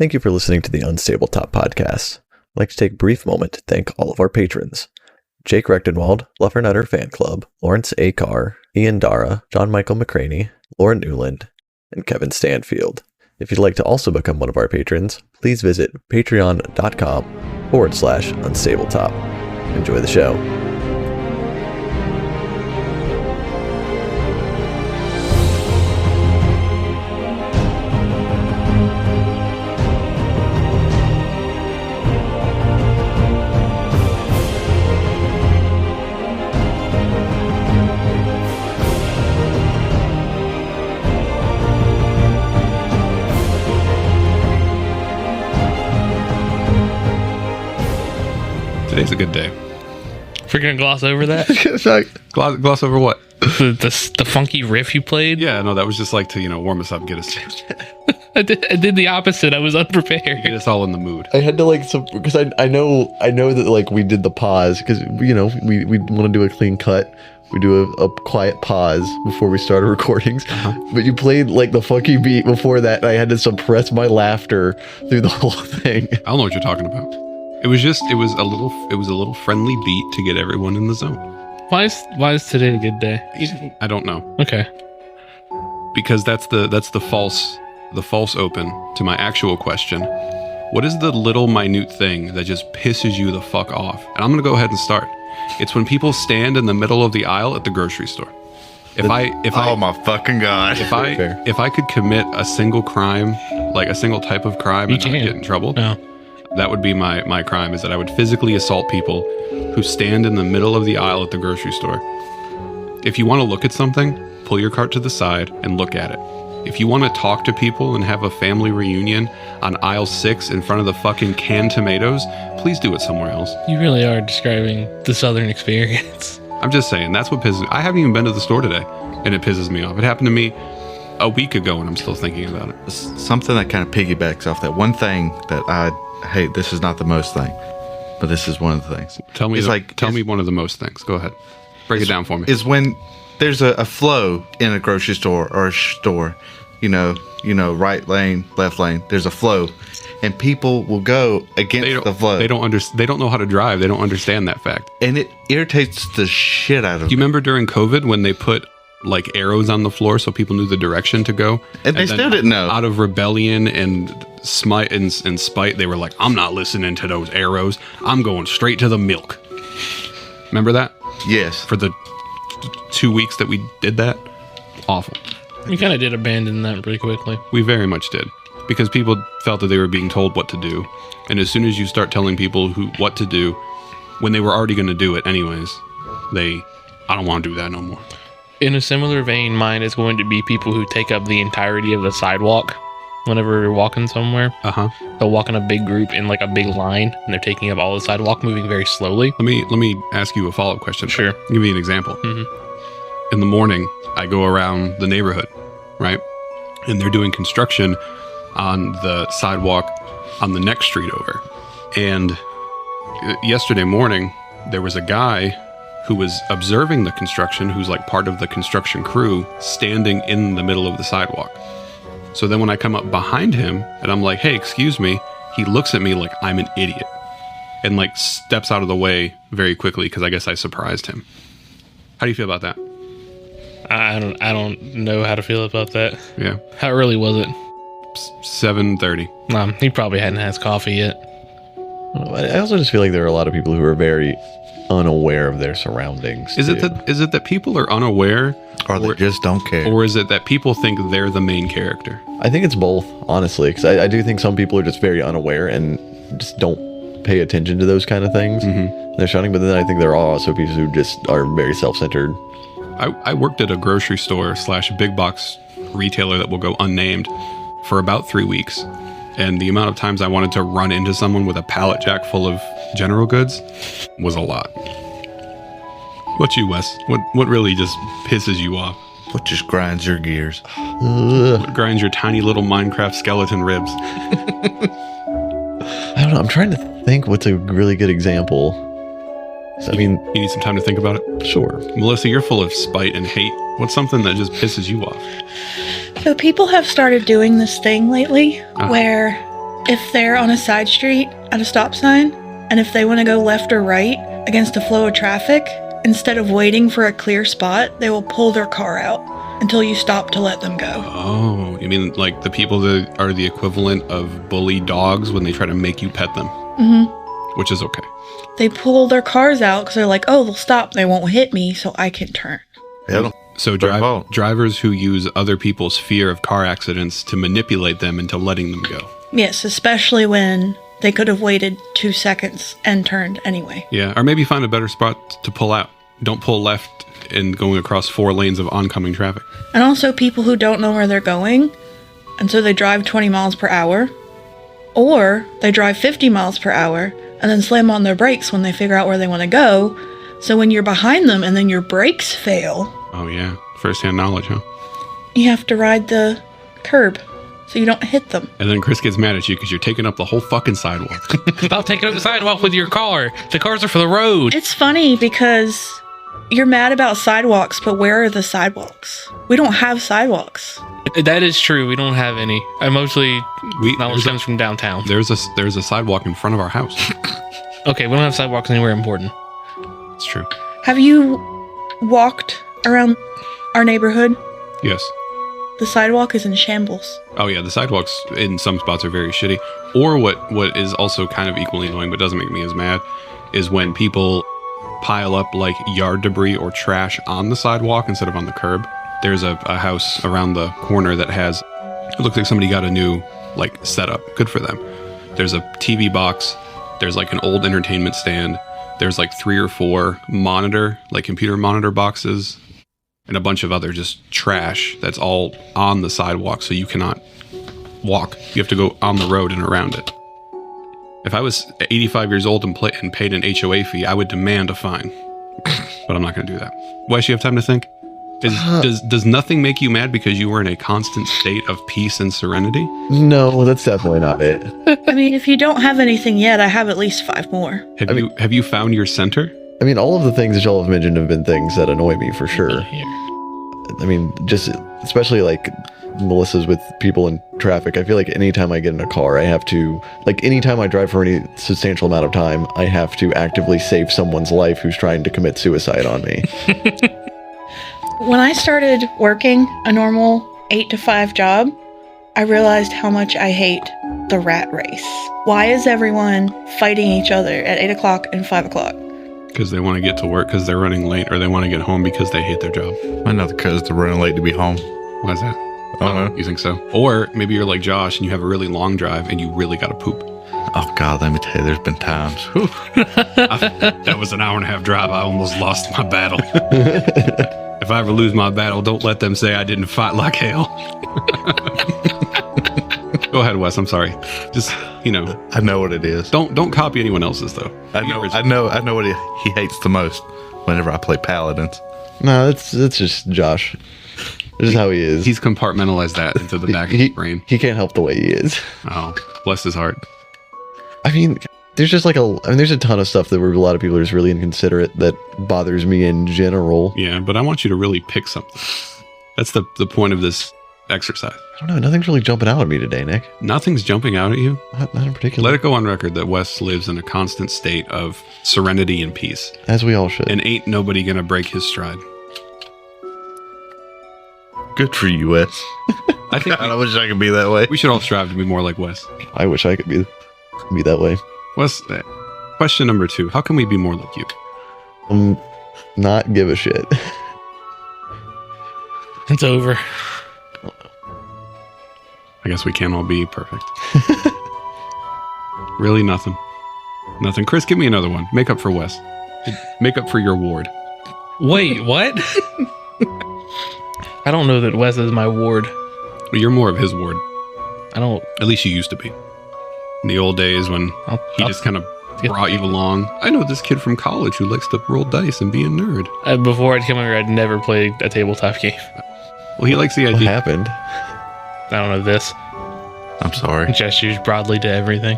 Thank you for listening to the Unstable Top Podcast. I'd like to take a brief moment to thank all of our patrons. Jake Rechtenwald, Fluffernutter Fan Club, Lawrence A. Carr, Ian Dara, John Michael McCraney, Lauren Newland, and Kevin Stanfield. If you'd like to also become one of our patrons, please visit patreon.com/unstabletop. Enjoy the show. Today's a good day. We're gonna gloss over that. Gloss over what? the funky riff you played. Yeah, no, that was just like to warm us up, get us I did the opposite. I was unprepared. get us all in the mood. I had to because I know that we did the pause because we want to do a clean cut. We do a quiet pause before we started recordings. But you played the funky beat before that, and I had to suppress my laughter through the whole thing. I don't know what you're talking about. It was a little friendly beat to get everyone in the zone. Why is today a good day? I don't know. Okay. Because that's the false open to my actual question. What is the little minute thing that just pisses you the fuck off? And I'm gonna go ahead and start. It's when people stand in the middle of the aisle at the grocery store. Oh my fucking god! If I could commit a single crime, like a single type of crime, and not get in trouble, that would be my crime. Is that I would physically assault people who stand in the middle of the aisle at the grocery store. If you want to look at something, pull your cart to the side and look at it. If you want to talk to people and have a family reunion on aisle 6 in front of the fucking canned tomatoes, please do it somewhere else. You really are describing the Southern experience. I'm just saying, that's what pisses me. I haven't even been to the store today, and it pisses me off. It happened to me a week ago, and I'm still thinking about it. Something that kind of piggybacks off that one thing that hey, this is not the most thing, but this is one of the things. Tell me one of the most things. Go ahead. Break it down for me. Is when there's a flow in a grocery store or a store, right lane, left lane, there's a flow, and people will go against the flow. They don't know how to drive. They don't understand that fact. And it irritates the shit out of them. Do you remember during COVID when they put arrows on the floor so people knew the direction to go? And they still didn't know. Out of rebellion and spite, they were like, I'm not listening to those arrows. I'm going straight to the milk. Remember that? Yes. For the 2 weeks that we did that? Awful. We kind of did abandon that pretty quickly. We very much did. Because people felt that they were being told what to do. And as soon as you start telling people what to do, when they were already going to do it anyways, I don't want to do that no more. In a similar vein, mine is going to be people who take up the entirety of the sidewalk whenever you're walking somewhere. They'll walk in a big group in a big line, and they're taking up all the sidewalk, moving very slowly. Let me ask you a follow-up question. Sure. I'll give you an example. In the morning, I go around the neighborhood, right? And they're doing construction on the sidewalk on the next street over. And yesterday morning, there was a guy who was observing the construction, who's part of the construction crew, standing in the middle of the sidewalk. So then when I come up behind him and I'm like, hey, excuse me, he looks at me like I'm an idiot and steps out of the way very quickly because I guess I surprised him. How do you feel about that? I don't know how to feel about that. Yeah. How early was it? 7:30. He probably hadn't had his coffee yet. I also just feel like there are a lot of people who are very unaware of their surroundings. Is it that people are unaware, or they just don't care, or is it that people think they're the main character? I think it's both, honestly, because I do think some people are just very unaware and just don't pay attention to those kind of things. They're shunning, but then I think there are also people who just are very self-centered. I worked at a grocery store / big box retailer that will go unnamed for about 3 weeks. And the amount of times I wanted to run into someone with a pallet jack full of general goods was a lot. What you, Wes? What really just pisses you off? What just grinds your gears? What grinds your tiny little Minecraft skeleton ribs? I don't know. I'm trying to think what's a really good example. I mean, you need some time to think about it? Sure. Melissa, you're full of spite and hate. What's something that just pisses you off? So people have started doing this thing lately where If they're on a side street at a stop sign, and if they want to go left or right against the flow of traffic, instead of waiting for a clear spot, they will pull their car out until you stop to let them go. Oh, you mean like the people that are the equivalent of bully dogs when they try to make you pet them? Mm-hmm. Which is okay. They pull their cars out because they're like, oh, they'll stop. They won't hit me, so I can turn. Yeah. So drivers who use other people's fear of car accidents to manipulate them into letting them go. Yes, especially when they could have waited 2 seconds and turned anyway. Yeah, or maybe find a better spot to pull out. Don't pull left and going across 4 lanes of oncoming traffic. And also people who don't know where they're going, and so they drive 20 miles per hour, or they drive 50 miles per hour and then slam on their brakes when they figure out where they want to go. So when you're behind them and then your brakes fail... Oh yeah, first-hand knowledge, huh? You have to ride the curb so you don't hit them. And then Chris gets mad at you because you're taking up the whole fucking sidewalk. Stop taking up the sidewalk with your car. The cars are for the road. It's funny because you're mad about sidewalks, but where are the sidewalks? We don't have sidewalks. That is true. We don't have any. Mostly knowledge comes from downtown. There's a sidewalk in front of our house. Okay, we don't have sidewalks anywhere important. It's true. Have you walked around our neighborhood? Yes. The sidewalk is in shambles. Oh yeah, the sidewalks in some spots are very shitty. Or what is also kind of equally annoying but doesn't make me as mad is when people pile up like yard debris or trash on the sidewalk instead of on the curb. There's a house around the corner that has, it looks like somebody got a new like setup. Good for them. There's a TV box. There's like an old entertainment stand. There's like 3 or 4 computer monitor boxes and a bunch of other just trash that's all on the sidewalk, so you cannot walk. You have to go on the road and around it. If I was 85 years old and paid an HOA fee, I would demand a fine. But I'm not going to do that. Wes, you have time to think? Does nothing make you mad because you were in a constant state of peace and serenity? No, that's definitely not it. I mean, if you don't have anything yet, I have at least 5 more. Have you found your center? I mean, all of the things that y'all have mentioned have been things that annoy me for sure. I mean, just especially like Melissa's with people in traffic. I feel like anytime I get in a car, I have to, like anytime I drive for any substantial amount of time, I have to actively save someone's life who's trying to commit suicide on me. When I started working a normal 8 to 5 job, I realized how much I hate the rat race. Why is everyone fighting each other at 8 o'clock and 5 o'clock? Because they want to get to work because they're running late, or they want to get home because they hate their job. I know, because they're running late to be home. Why is that? I don't know. You think so? Or maybe you're like Josh and you have a really long drive and you really got to poop. Oh, God, let me tell you, there's been times. That was an hour and a half drive. I almost lost my battle. If I ever lose my battle, don't let them say I didn't fight like hell. Go ahead, Wes. I'm sorry. Just, I know what it is. Don't copy anyone else's, though. I know what he hates the most whenever I play Paladins. No, that's just Josh. This is how he is. He's compartmentalized that into the back of his brain. He can't help the way he is. Oh, bless his heart. I mean, there's just there's a ton of stuff that where a lot of people are just really inconsiderate that bothers me in general. Yeah, but I want you to really pick something. That's the point of this exercise. I don't know. Nothing's really jumping out at me today, Nick. Nothing's jumping out at you? Not in particular. Let it go on record that Wes lives in a constant state of serenity and peace. As we all should. And ain't nobody gonna break his stride. Good for you, Wes. I wish I could be that way. We should all strive to be more like Wes. I wish I could be that way. Wes, question number 2. How can we be more like you? Not give a shit. It's over. I guess we can't all be perfect. Really nothing. Nothing. Chris, give me another one. Make up for Wes. Make up for your ward. Wait, what? I don't know that Wes is my ward. Well, you're more of his ward. I don't. At least you used to be. In the old days when he just kind of brought you along. I know this kid from college who likes to roll dice and be a nerd. Before I'd come here, I'd never played a tabletop game. Well, he likes the idea. What happened? I don't know this. I'm sorry. Gestures broadly to everything.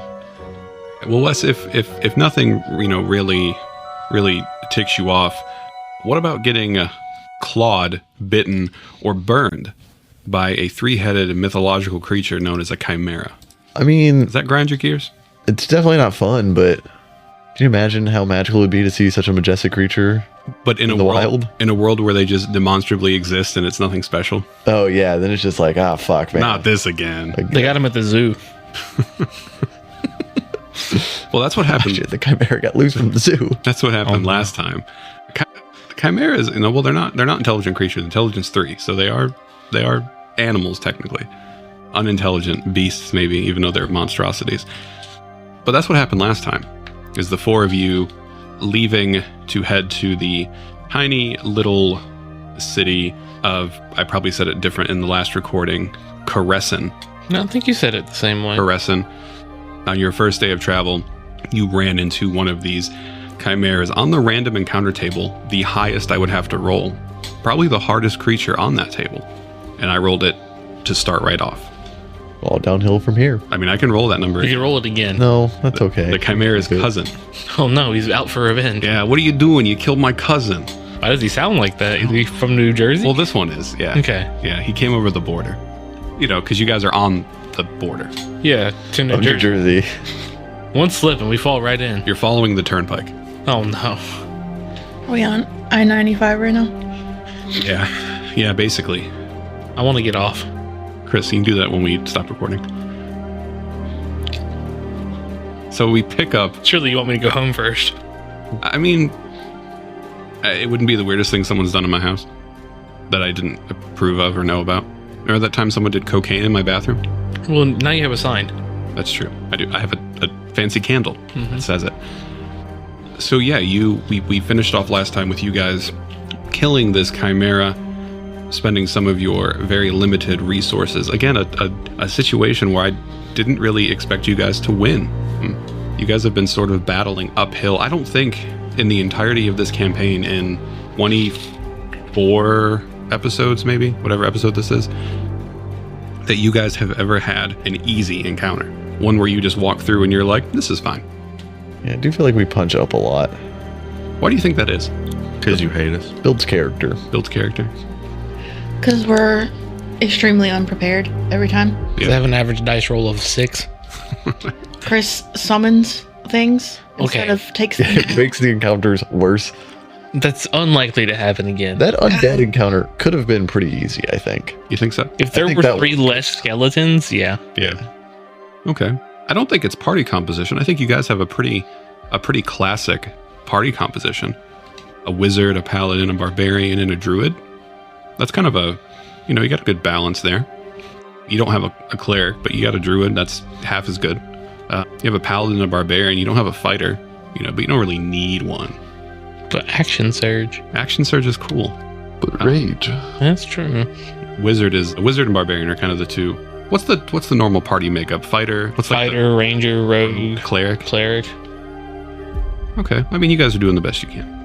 Well, Wes, if nothing, really ticks you off, what about getting clawed, bitten, or burned by a 3-headed mythological creature known as a Chimera? I mean, Does that grind your gears? it's definitely not fun, but can you imagine how magical it would be to see such a majestic creature? But in the wild? in a world where they just demonstrably exist and it's nothing special. Oh yeah, then it's just like, fuck, man. Not this again. They got him at the zoo. Well, that's what happened. Shit, the Chimera got loose from the zoo. That's what happened last time. Chimeras, well, they're not intelligent creatures. Intelligence 3, so they are animals technically, unintelligent beasts maybe, even though they're monstrosities. But that's what happened last time. Is the four of you leaving to head to the tiny little city of, I probably said it different in the last recording, Kariessen. No, I think you said it the same way. Kariessen. On your first day of travel, you ran into one of these chimeras on the random encounter table, the highest I would have to roll. Probably the hardest creature on that table. And I rolled it to start right off. All downhill from here. I mean, I can roll that number. You can roll it again. No, that's okay. The chimera's That's good. cousin. Oh no, he's out for revenge. Yeah, what are you doing? You killed my cousin. Why does he sound like that? Is he from New Jersey? Well, this one is, yeah. Okay. Yeah, he came over the border. You know, because you guys are on the border. Yeah, to New Of New Jersey. Jersey. One slip and we fall right in. You're following the turnpike. Oh no. Are we on I-95 right now? Yeah, basically. I want to get off. Chris, you can do that when we stop recording. So we pick up. Surely you want me to go home first. I mean, it wouldn't be the weirdest thing someone's done in my house that I didn't approve of or know about. Remember that time someone did cocaine in my bathroom? Well, now you have a sign. That's true. I do. I have a fancy candle that says it. So yeah, we finished off last time with you guys killing this chimera, spending some of your very limited resources. Again, a situation where I didn't really expect you guys to win. You guys have been sort of battling uphill. I don't think in the entirety of this campaign, in 24 episodes, maybe, whatever episode this is, that you guys have ever had an easy encounter. One where you just walk through and you're like, this is fine. Yeah, I do feel like we punch up a lot. Why do you think that is? Because you hate us. Builds character. Builds character. Because we're extremely unprepared every time. Does it have an average dice roll of 6? Chris summons things instead of takes them. It makes the encounters worse. That's unlikely to happen again. That undead encounter could have been pretty easy, I think. You think so? If there think were that 3 less skeletons, yeah. Yeah. Okay. I don't think it's party composition. I think you guys have a pretty classic party composition. A wizard, a paladin, a barbarian, and a druid. That's kind of you got a good balance there. You don't have a cleric, but you got a druid. That's half as good. You have a paladin and a barbarian. You don't have a fighter, but you don't really need one. But action surge. Action surge is cool. But rage. That's true. Wizard and barbarian are kind of the two. What's the normal party makeup? Fighter? What's Fighter, ranger, rogue, cleric? cleric. Okay. I mean, you guys are doing the best you can.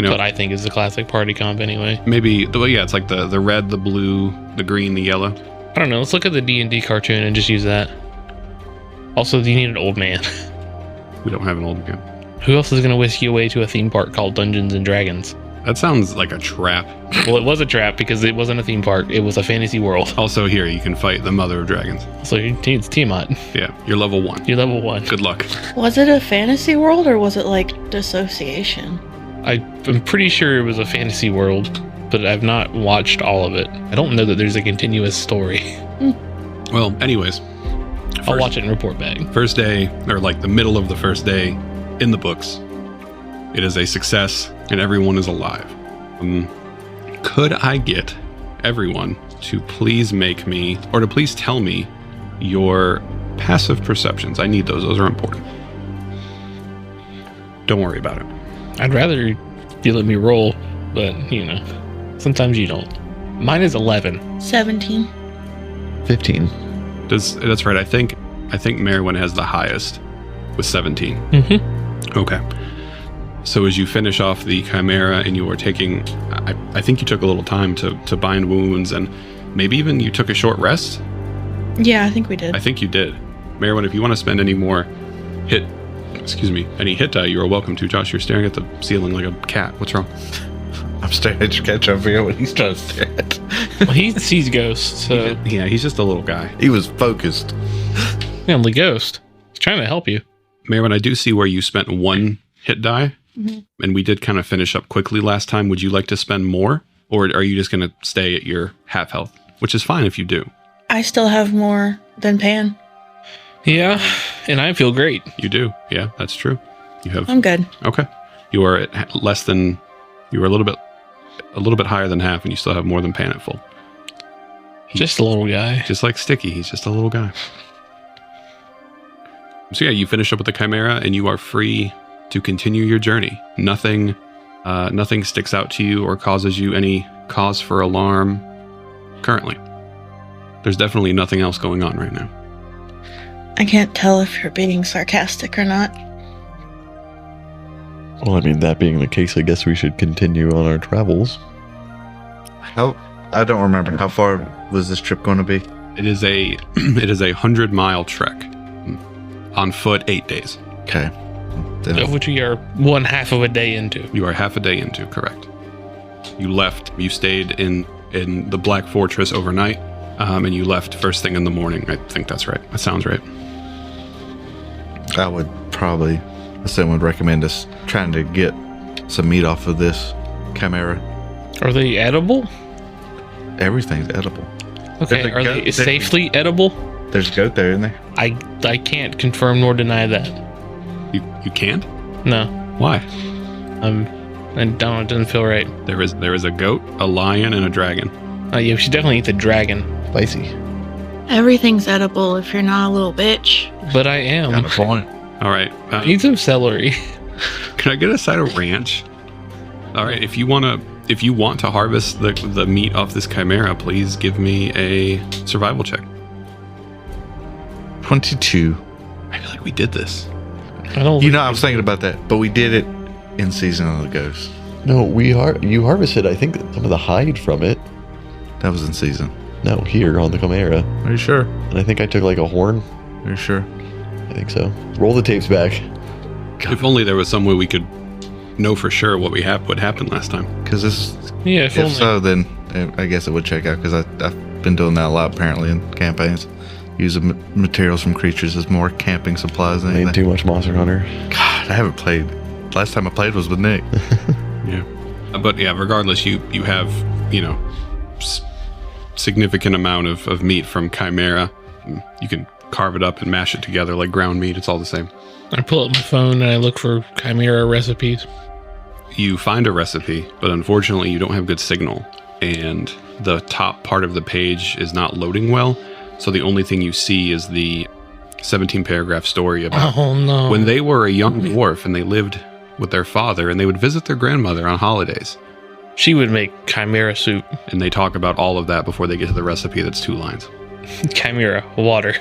What I think is the classic party comp anyway. Maybe it's like the red, the blue, the green, the yellow. I don't know. Let's look at the D&D cartoon and just use that. Also, you need an old man. We don't have an old man. Who else is going to whisk you away to a theme park called Dungeons and Dragons? That sounds like a trap. Well, it was a trap because it wasn't a theme park. It was a fantasy world. Also here, you can fight the mother of dragons. So it's Tiamat. Yeah, you're level 1. You're level 1. Good luck. Was it a fantasy world or was it like dissociation? I'm pretty sure it was a fantasy world, but I've not watched all of it. I don't know that there's a continuous story. Well, anyways. I'll watch it and report back. First day, or like the middle of the first day in the books. It is a success and everyone is alive. Could I get everyone to please make me, or to please tell me your passive perceptions? I need those. Those are important. Don't worry about it. I'd rather you let me roll, but sometimes you don't. Mine is 11. 17. 15. That's right. I think Merwin has the highest with 17. Mm-hmm. Okay. So as you finish off the Chimera and you are taking, I think you took a little time to bind wounds and maybe even you took a short rest. Yeah, I think we did. I think you did. Merwin, if you want to spend any more hit die, you are welcome to. Josh, you're staring at the ceiling like a cat. What's wrong? I'm staring at your catch over here when he's trying to stare at. Well, he sees ghosts, so Yeah, he's just a little guy. He was focused. Family ghost. He's trying to help you. Merwin, I do see where you spent 1 hit die, and we did kind of finish up quickly last time. Would you like to spend more, or are you just going to stay at your half health? Which is fine if you do. I still have more than Pan. Yeah, and I feel great. You do. Yeah, that's true. You have. I'm good. Okay. You are at less than. You are a little bit higher than half, and you still have more than Pan at full. Just a little guy. Just like Sticky, he's just a little guy. So yeah, you finish up with the Chimera, and you are free to continue your journey. Nothing sticks out to you or causes you any cause for alarm currently. There's definitely nothing else going on right now. I can't tell if you're being sarcastic or not. Well, I mean, that being the case, I guess we should continue on our travels. I don't remember. How far was this trip going to be? It is a 100-mile trek. On foot, 8 days. Okay. Of which we are 1/2 of a day into. You are half a day into, correct. You stayed in the Black Fortress overnight, and you left first thing in the morning. I think that's right. That sounds right. I would probably, someone would recommend us trying to get some meat off of this Chimera. Are they edible? Everything's edible. Okay, are they safely edible? There's a goat there, isn't there? I can't confirm nor deny that. You can't? No. Why? It doesn't feel right. There is a goat, a lion, and a dragon. Yeah, we should definitely eat the dragon. Spicy. Everything's edible if you're not a little bitch. But I am. Got a point. All right. Eat some celery. Can I get a side of ranch? All right. If you want to harvest the meat off this Chimera, please give me a survival check. 22. I feel like we did this. I don't. I was thinking about that, but we did it in Season of the Ghost. No, you harvested, I think, some of the hide from it. That was in Season. No, here on the Chimera. Are you sure? And I think I took like a horn. Are you sure? I think so. Roll the tapes back. If only there was some way we could know for sure what happened last time. Because this. Yeah, If so, then I guess it would check out. Because I've been doing that a lot apparently in campaigns. Using materials from creatures as more camping supplies than Ain't anything. too much Monster Hunter. God, I haven't played. Last time I played was with Nick. Yeah. But yeah, regardless, you have, significant amount of meat from Chimera. You can carve it up and mash it together like ground meat. It's all the same. I pull up my phone and I look for Chimera recipes. You find a recipe, but unfortunately you don't have good signal. And the top part of the page is not loading well. So the only thing you see is the 17-paragraph story about when they were a young dwarf and they lived with their father and they would visit their grandmother on holidays. She would make Chimera soup. And they talk about all of that before they get to the recipe that's 2 lines. Chimera, water,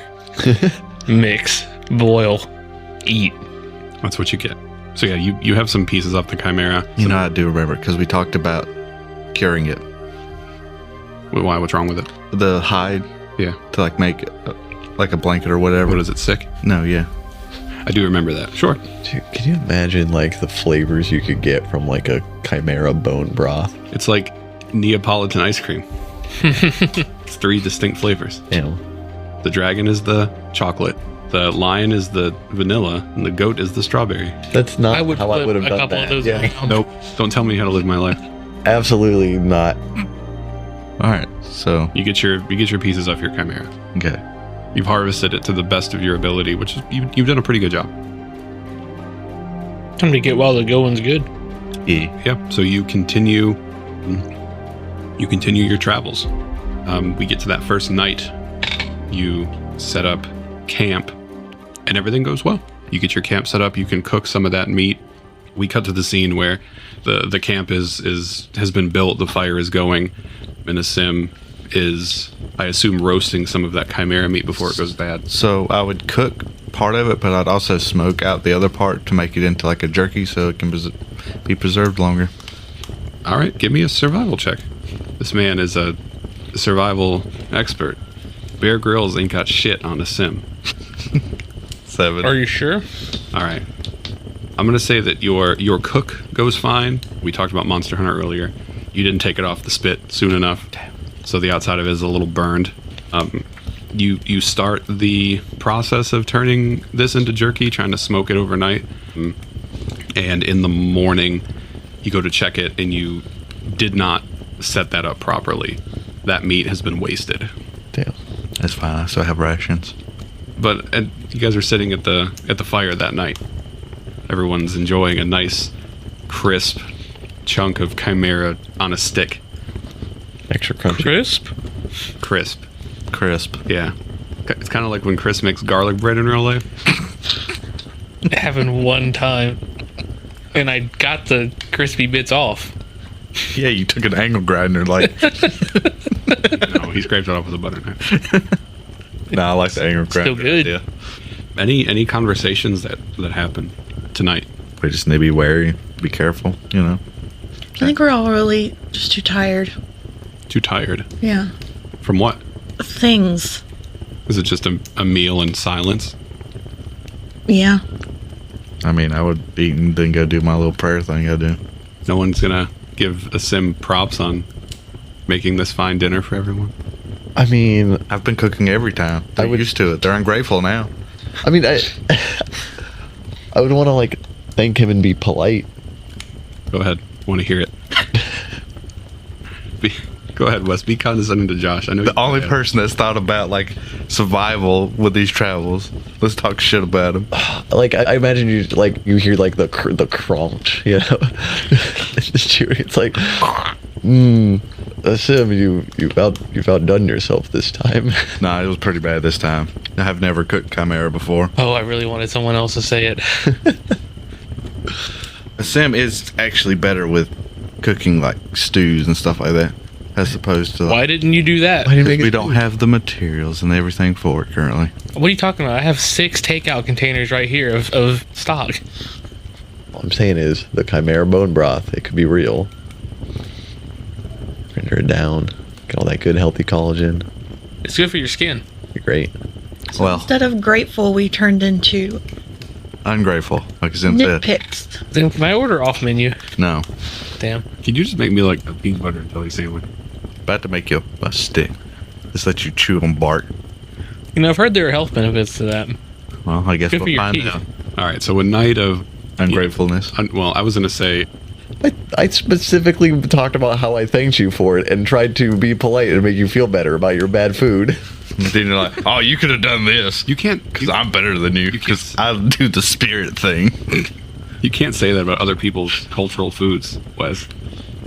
mix, boil, eat. That's what you get. So yeah, you have some pieces off the Chimera. I do remember because we talked about curing it. Why? What's wrong with it? The hide. Yeah. To make like a blanket or whatever. What is it, sick? No, yeah. I do remember that. Sure. Dude, can you imagine the flavors you could get from a Chimera bone broth? It's like Neapolitan ice cream. It's 3 distinct flavors. Damn. The dragon is the chocolate, the lion is the vanilla, and the goat is the strawberry. That's not how I would have a done couple that. of those Yeah. around. Nope. Don't tell me how to live my life. Absolutely not. All right. So You get your pieces off your Chimera. okay. You've harvested it to the best of your ability, which is you've done a pretty good job. Time to get while the going's good. Yeah. So you continue your travels. We get to that first night. You set up camp, and everything goes well. You get your camp set up. You can cook some of that meat. We cut to the scene where the camp has been built. The fire is going, and the sim is, I assume, roasting some of that Chimera meat before it goes bad. So I would cook part of it, but I'd also smoke out the other part to make it into a jerky so it can be preserved longer. All right, give me a survival check. This man is a survival expert. Bear Grylls ain't got shit on the sim. 7. Are you sure? All right. I'm going to say that your cook goes fine. We talked about Monster Hunter earlier. You didn't take it off the spit soon enough. So the outside of it is a little burned. You start the process of turning this into jerky, trying to smoke it overnight. And in the morning, you go to check it, and you did not set that up properly. That meat has been wasted. Damn. That's fine. I still have rations. But you guys are sitting at the fire that night. Everyone's enjoying a nice, crisp chunk of Chimera on a stick. Extra crunchy. Crisp. Yeah. It's kind of like when Chris makes garlic bread in real life. It happened one time, and I got the crispy bits off. Yeah, you took an angle grinder, like. No, he scraped it off with a butter knife. I like the angle grinder. Still good. Yeah. Any conversations that happened tonight? We just need to be wary, be careful, you know. I think we're all really just too tired. Too tired. Yeah. From what? Things. Is it just a meal in silence? Yeah. I mean, I would eat and then go do my little prayer thing I do. No one's gonna give a sim props on making this fine dinner for everyone? I mean, I've been cooking every time. They're used to it. They're ungrateful now. I mean, I would want to, like, thank him and be polite. Go ahead. Want to hear it. Go ahead, Wes. Be condescending to Josh. I know The only person that's thought about, like, survival with these travels. Let's talk shit about him. Like, I imagine you hear, like, the crunch, you know? It's like, Sim, you've outdone yourself this time. Nah, it was pretty bad this time. I have never cooked Chimera before. Oh, I really wanted someone else to say it. Sim is actually better with cooking, like, stews and stuff like that, as opposed to... Why didn't you do that? Why we don't have the materials and everything for it currently. What are you talking about? I have 6 takeout containers right here of stock. All I'm saying is, the Chimera bone broth, it could be real. Render it down, get all that good healthy collagen. It's good for your skin. Be great. Well, Instead of grateful, we turned into ungrateful, like Sim said. nitpicks. Then can I order off menu? No. Damn. Can you just make me like a peanut butter and jelly sandwich? About to make you a stick. Just let you chew on bark. You know, I've heard there are health benefits to that. Well, I guess Good for we'll your find teeth. out. All right. So a night of Ungratefulness. well, I was gonna say I specifically talked about how I thanked you for it and tried to be polite and make you feel better about your bad food. Then you're like, oh, you could have done this. you can't Because I'm better than you. Because I do the spirit thing. you can't say that about other people's cultural foods, Wes.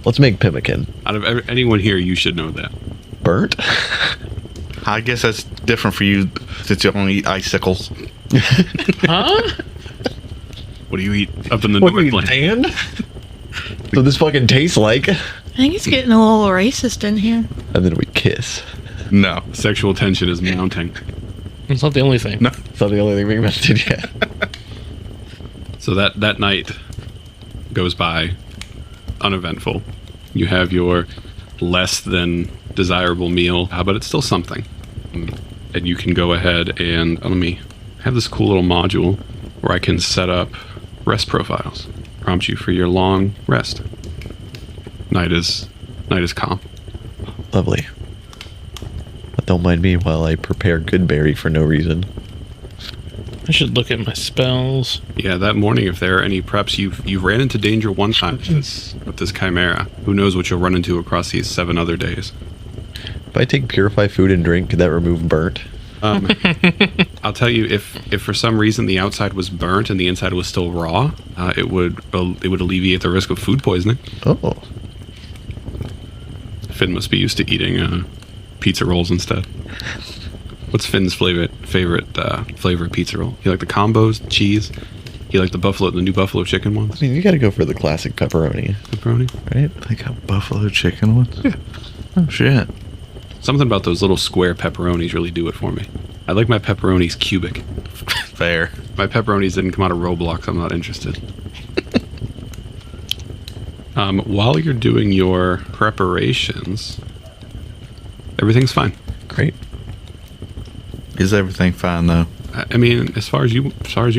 Let's make pemmican. Out of anyone here, you should know that. Burnt? I guess that's different for you since you only eat icicles. Huh? What do you eat up in the What do you Northland? Dan? So this fucking tastes like? I think it's getting a little racist in here. And then we kiss. No. Sexual tension is mounting. It's not the only thing. No. It's not the only thing being mentioned yet. So that night goes by uneventful. You have your less than desirable meal, but it's still something. And you can go ahead and let me have this cool little module where I can set up rest profiles. Prompt you for your long rest. Night is calm. Lovely. But don't mind me while I prepare Goodberry for no reason. I should look at my spells. Yeah, that morning, if there are any preps, you've ran into danger one time with this Chimera. Who knows what you'll run into across these 7 other days. If I take Purify Food and Drink, could that remove burnt? I'll tell you, if for some reason the outside was burnt and the inside was still raw, it would alleviate the risk of food poisoning. Oh. Finn must be used to eating pizza rolls instead. What's Finn's favorite flavor of pizza roll? You like the combos, cheese? You like the new buffalo chicken ones? I mean, you gotta go for the classic pepperoni, Pepperoni? right? They got buffalo chicken ones? Yeah. Oh, shit. Something about those little square pepperonis really do it for me. I like my pepperonis cubic. Fair. My pepperonis didn't come out of Roblox. I'm not interested. While you're doing your preparations, everything's fine. Great. Is everything fine, though? I mean, as far as you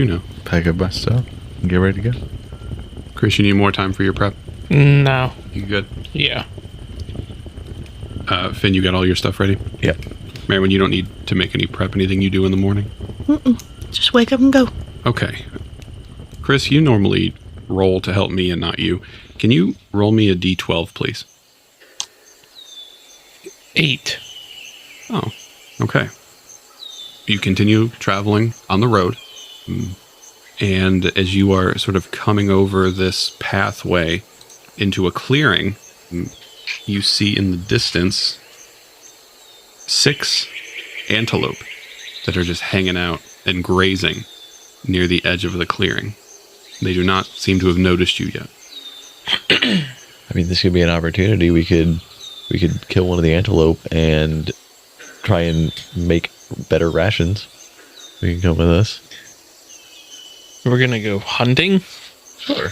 know. Pack up my stuff and get ready to go. Chris, you need more time for your prep? No. You good? Yeah. Finn, you got all your stuff ready? Yep. Merwin, you don't need to make any prep. Anything you do in the morning? Just wake up and go. Okay. Chris, you normally roll to help me and not you. Can you roll me a d12, please? 8. Oh, okay. You continue traveling on the road. And as you are sort of coming over this pathway into a clearing, you see in the distance 6 antelope that are just hanging out and grazing near the edge of the clearing. They do not seem to have noticed you yet. I mean, this could be an opportunity. We could kill one of the antelope and try and make better rations. We can come with us. We're gonna go hunting? Sure.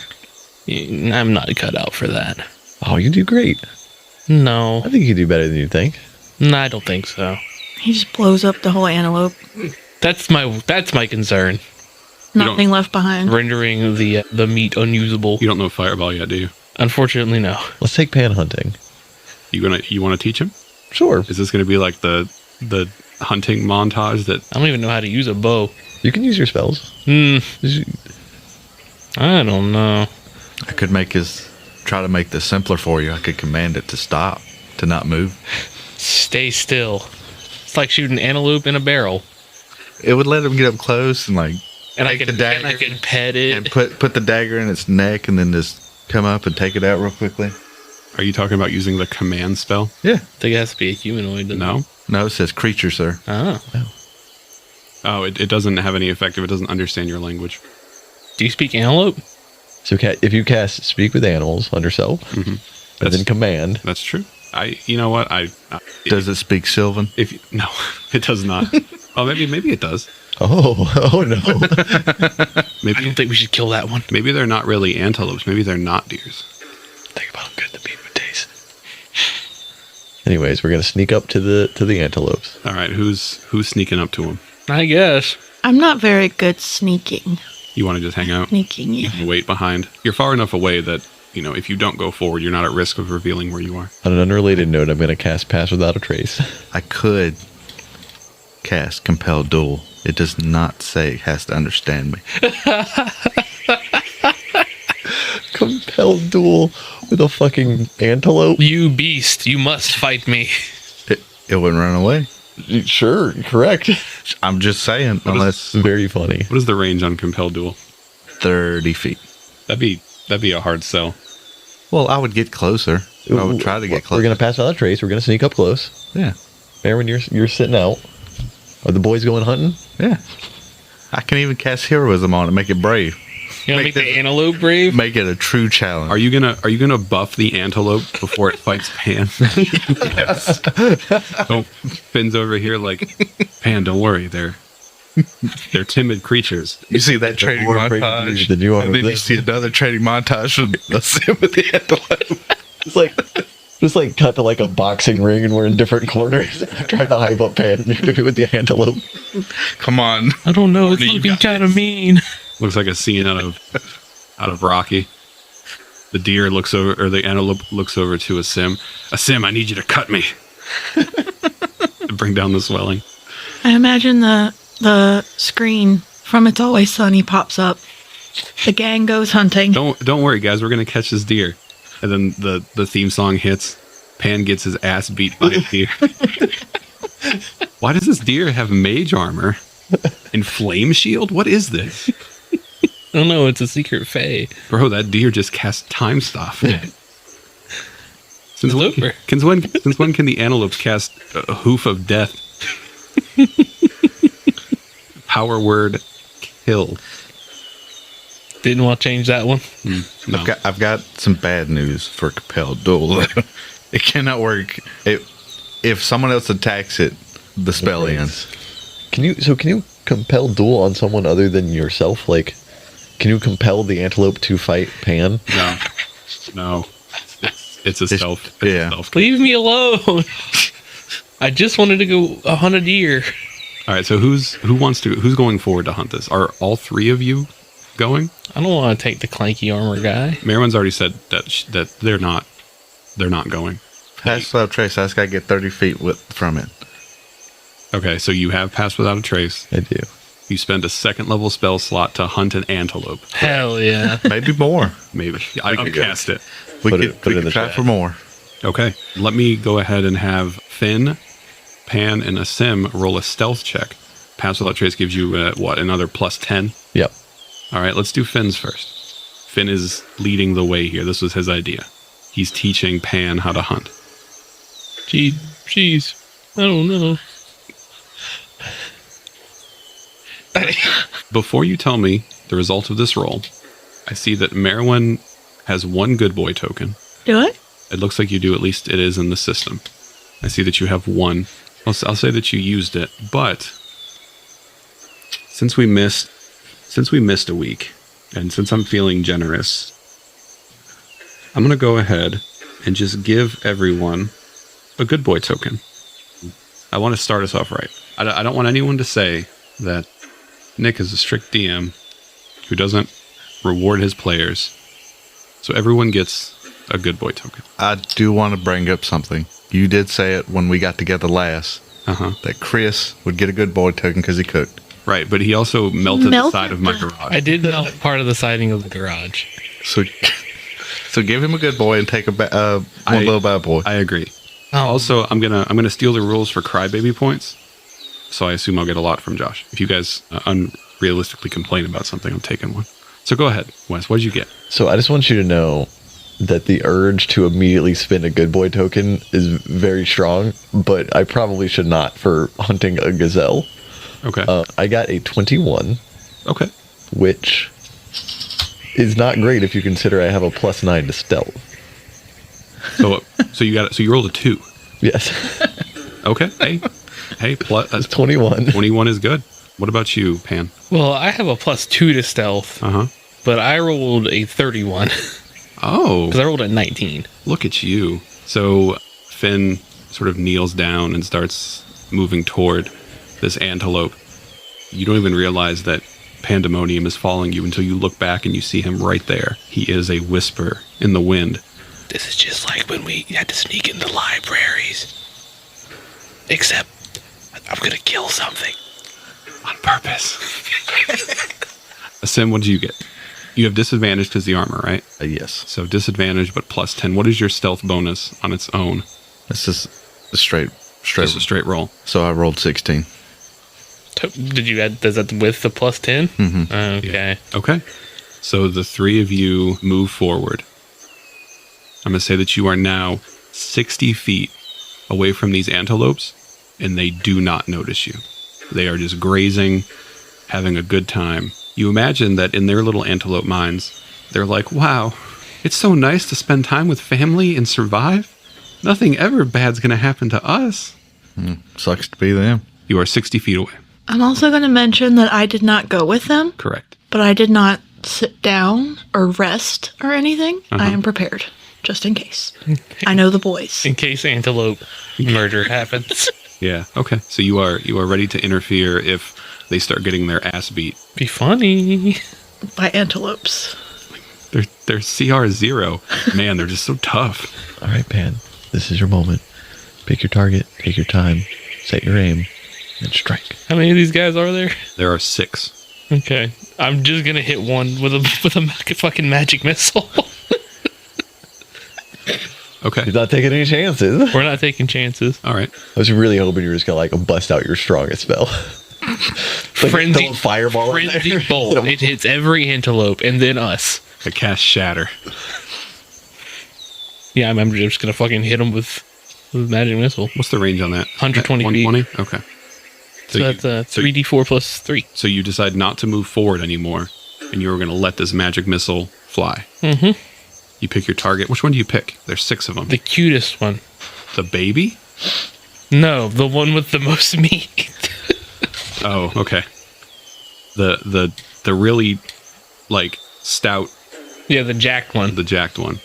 I'm not cut out for that. Oh, you do great. No. I think you do better than you think. No, I don't think so. He just blows up the whole antelope. That's my concern. Nothing left behind. Rendering the meat unusable. You don't know Fireball yet, do you? Unfortunately, no. Let's take pan hunting. You want to teach him? Sure. Is this going to be like the hunting montage that... I don't even know how to use a bow. You can use your spells. I don't know. I could try to make this simpler for you. I could command it to stop, to not move. Stay still. It's like shooting antelope in a barrel. It would let him get up close and I could pet it. and put the dagger in its neck and then just come up and take it out real quickly. Are you talking about using the command spell? Yeah. I think it has to be a humanoid. No? No, it says creature, sir. Oh. Oh, it doesn't have any effect if it doesn't understand your language. Do you speak antelope? So if you cast Speak with Animals on yourself, and then Command. That's true. You know what? Does it speak Sylvan? No, it does not. Oh, maybe it does. Oh no. I don't think we should kill that one. Maybe they're not really antelopes. Maybe they're not deers. Think about how good the meat would taste. Anyways, we're gonna sneak up to the antelopes. All right, who's sneaking up to them? I guess. I'm not very good sneaking. You want to just hang out? Sneaking, yeah. You wait behind. You're far enough away that, if you don't go forward, you're not at risk of revealing where you are. On an unrelated note, I'm gonna cast Pass Without a Trace. I could cast Compel Duel. It does not say it has to understand me. Compel duel with a fucking antelope? You beast, you must fight me. It wouldn't run away. Sure, correct. I'm just saying, unless Very funny. What is the range on Compelled Duel? 30 feet. That'd be a hard sell. Well, I would get closer. I would try to get closer. We're gonna pass without a trace. We're gonna sneak up close. Yeah. Aaron, you're sitting out. Are the boys going hunting? Yeah. I can even cast heroism on it, make it brave. You want to make the antelope brave? Make it a true challenge. Are you gonna buff the antelope before it fights Pan? Yes. Don't Finn's over here like, Pan, don't worry, they're timid creatures. You see that training montage, Than you are and then you see another training montage from the sim with the antelope. It's like cut to like a boxing ring and we're in different corners trying to hype up Pan with the antelope. Come on. I don't know. It's looking kind of mean. Looks like a scene out of Rocky. The deer looks over, or the antelope looks over to a sim. A sim, I need you to cut me. To bring down the swelling. I imagine the screen from It's Always Sunny pops up. The gang goes hunting. Don't worry, guys. We're gonna catch this deer. And then the theme song hits. Pan gets his ass beat by a deer. Why does this deer have mage armor and flame shield? What is this? I don't know. It's a secret fae. Bro, that deer just cast time stuff. Since when can the antelopes cast a hoof of death? Power word kill. Didn't want to change that one. No. I've got some bad news for Compelled Duel. It cannot work. If someone else attacks it, the spell ends. Can you compel duel on someone other than yourself? Like, can you compel the antelope to fight Pan? No. It's a stealth. Yeah. Leave me alone. I just wanted to go hunt a deer. All right. So who's going forward to hunt this? Are all three of you going? I don't want to take the clanky armor guy. Merwin's already said that they're not going. Pass without trace. I just got to get 30 feet from it. Okay, so you have Pass Without a Trace. I do. You spend a 2nd level spell slot to hunt an antelope. Hell yeah. Maybe more. Maybe. I'll cast it. We Put could, it in the try chat. for more. Okay. Let me go ahead and have Finn, Pan, and Asim roll a stealth check. Pass Without Trace gives you, another plus 10? Yep. All right, let's do Finn's first. Finn is leading the way here. This was his idea. He's teaching Pan how to hunt. Jeez. I don't know. Before you tell me the result of this roll, I see that Merwin has 1 good boy token. Do it? It looks like you do, at least it is in the system. I see that you have 1. I'll say that you used it, but since we missed a week, and since I'm feeling generous, I'm going to go ahead and just give everyone a good boy token. I want to start us off right. I don't want anyone to say that Nick is a strict DM who doesn't reward his players. So everyone gets a good boy token. I do want to bring up something. You did say it when we got together last. That Chris would get a good boy token because he cooked. Right, but he also melted the side of my garage. I did melt part of the siding of the garage. So give him a good boy and take one little bad boy. I agree. Oh. Also, I'm gonna steal the rules for crybaby points. So I assume I'll get a lot from Josh. If you guys unrealistically complain about something, I'm taking one. So go ahead, Wes. What did you get? So I just want you to know that the urge to immediately spin a good boy token is very strong, but I probably should not for hunting a gazelle. Okay. I got a 21, Okay. which is not great if you consider I have a +9 to stealth. So you rolled a 2. Yes. Okay. Hey, plus That's 21. 21 is good. What about you, Pan? Well, I have a +2 to stealth, but I rolled a 31 Oh, because I rolled a 19. look at you. So Finn sort of kneels down and starts moving toward this antelope. You don't even realize that pandemonium is following you until you look back and you see him right there. He is a whisper in the wind. This is just like when we had to sneak into libraries. Except, I'm gonna kill something. On purpose. Asim, what did you get? You have disadvantage because the armor, right? Yes. So disadvantage, but +10. What is your stealth bonus on its own? This is a straight. Just a straight roll. So I rolled 16. Did you add, does that with the +10? Mm-hmm. Okay. Okay. So the 3 of you move forward. I'm going to say that you are now 60 feet away from these antelopes, and they do not notice you. They are just grazing, having a good time. You imagine that in their little antelope minds, they're like, wow, it's so nice to spend time with family and survive. Nothing ever bad's going to happen to us. Sucks to be them. You are 60 feet away. I'm also going to mention that I did not go with them, Correct. but I did not sit down or rest or anything. I am prepared, just in case. I know the boys. In case antelope murder happens. Yeah. Okay. So you are ready to interfere if they start getting their ass beat. Be funny. By antelopes. They're CR0. Man, they're just so tough. All right, Pan, this is your moment. Pick your target, take your time, set your aim, and strike. How many of these guys are there? There are 6. Okay. I'm just gonna hit one with a fucking magic missile. Okay. He's not taking any chances. We're not taking chances. All right. I was really hoping you were just gonna like bust out your strongest spell. Like Frenzy- throw a fireball in Frenzy there. bolt. It hits every antelope and then us. I cast Shatter. Yeah, I'm just gonna fucking hit them with magic missile. What's the range on that? 120 feet. 120? Okay. So that's 3d4 plus 3. So you decide not to move forward anymore, and you're going to let this magic missile fly. Mm-hmm. You pick your target. Which one do you pick? There's 6 of them. The cutest one. The baby? No, the one with the most meat. Oh, okay. The really, like, stout, Yeah, the jacked one. the jacked one.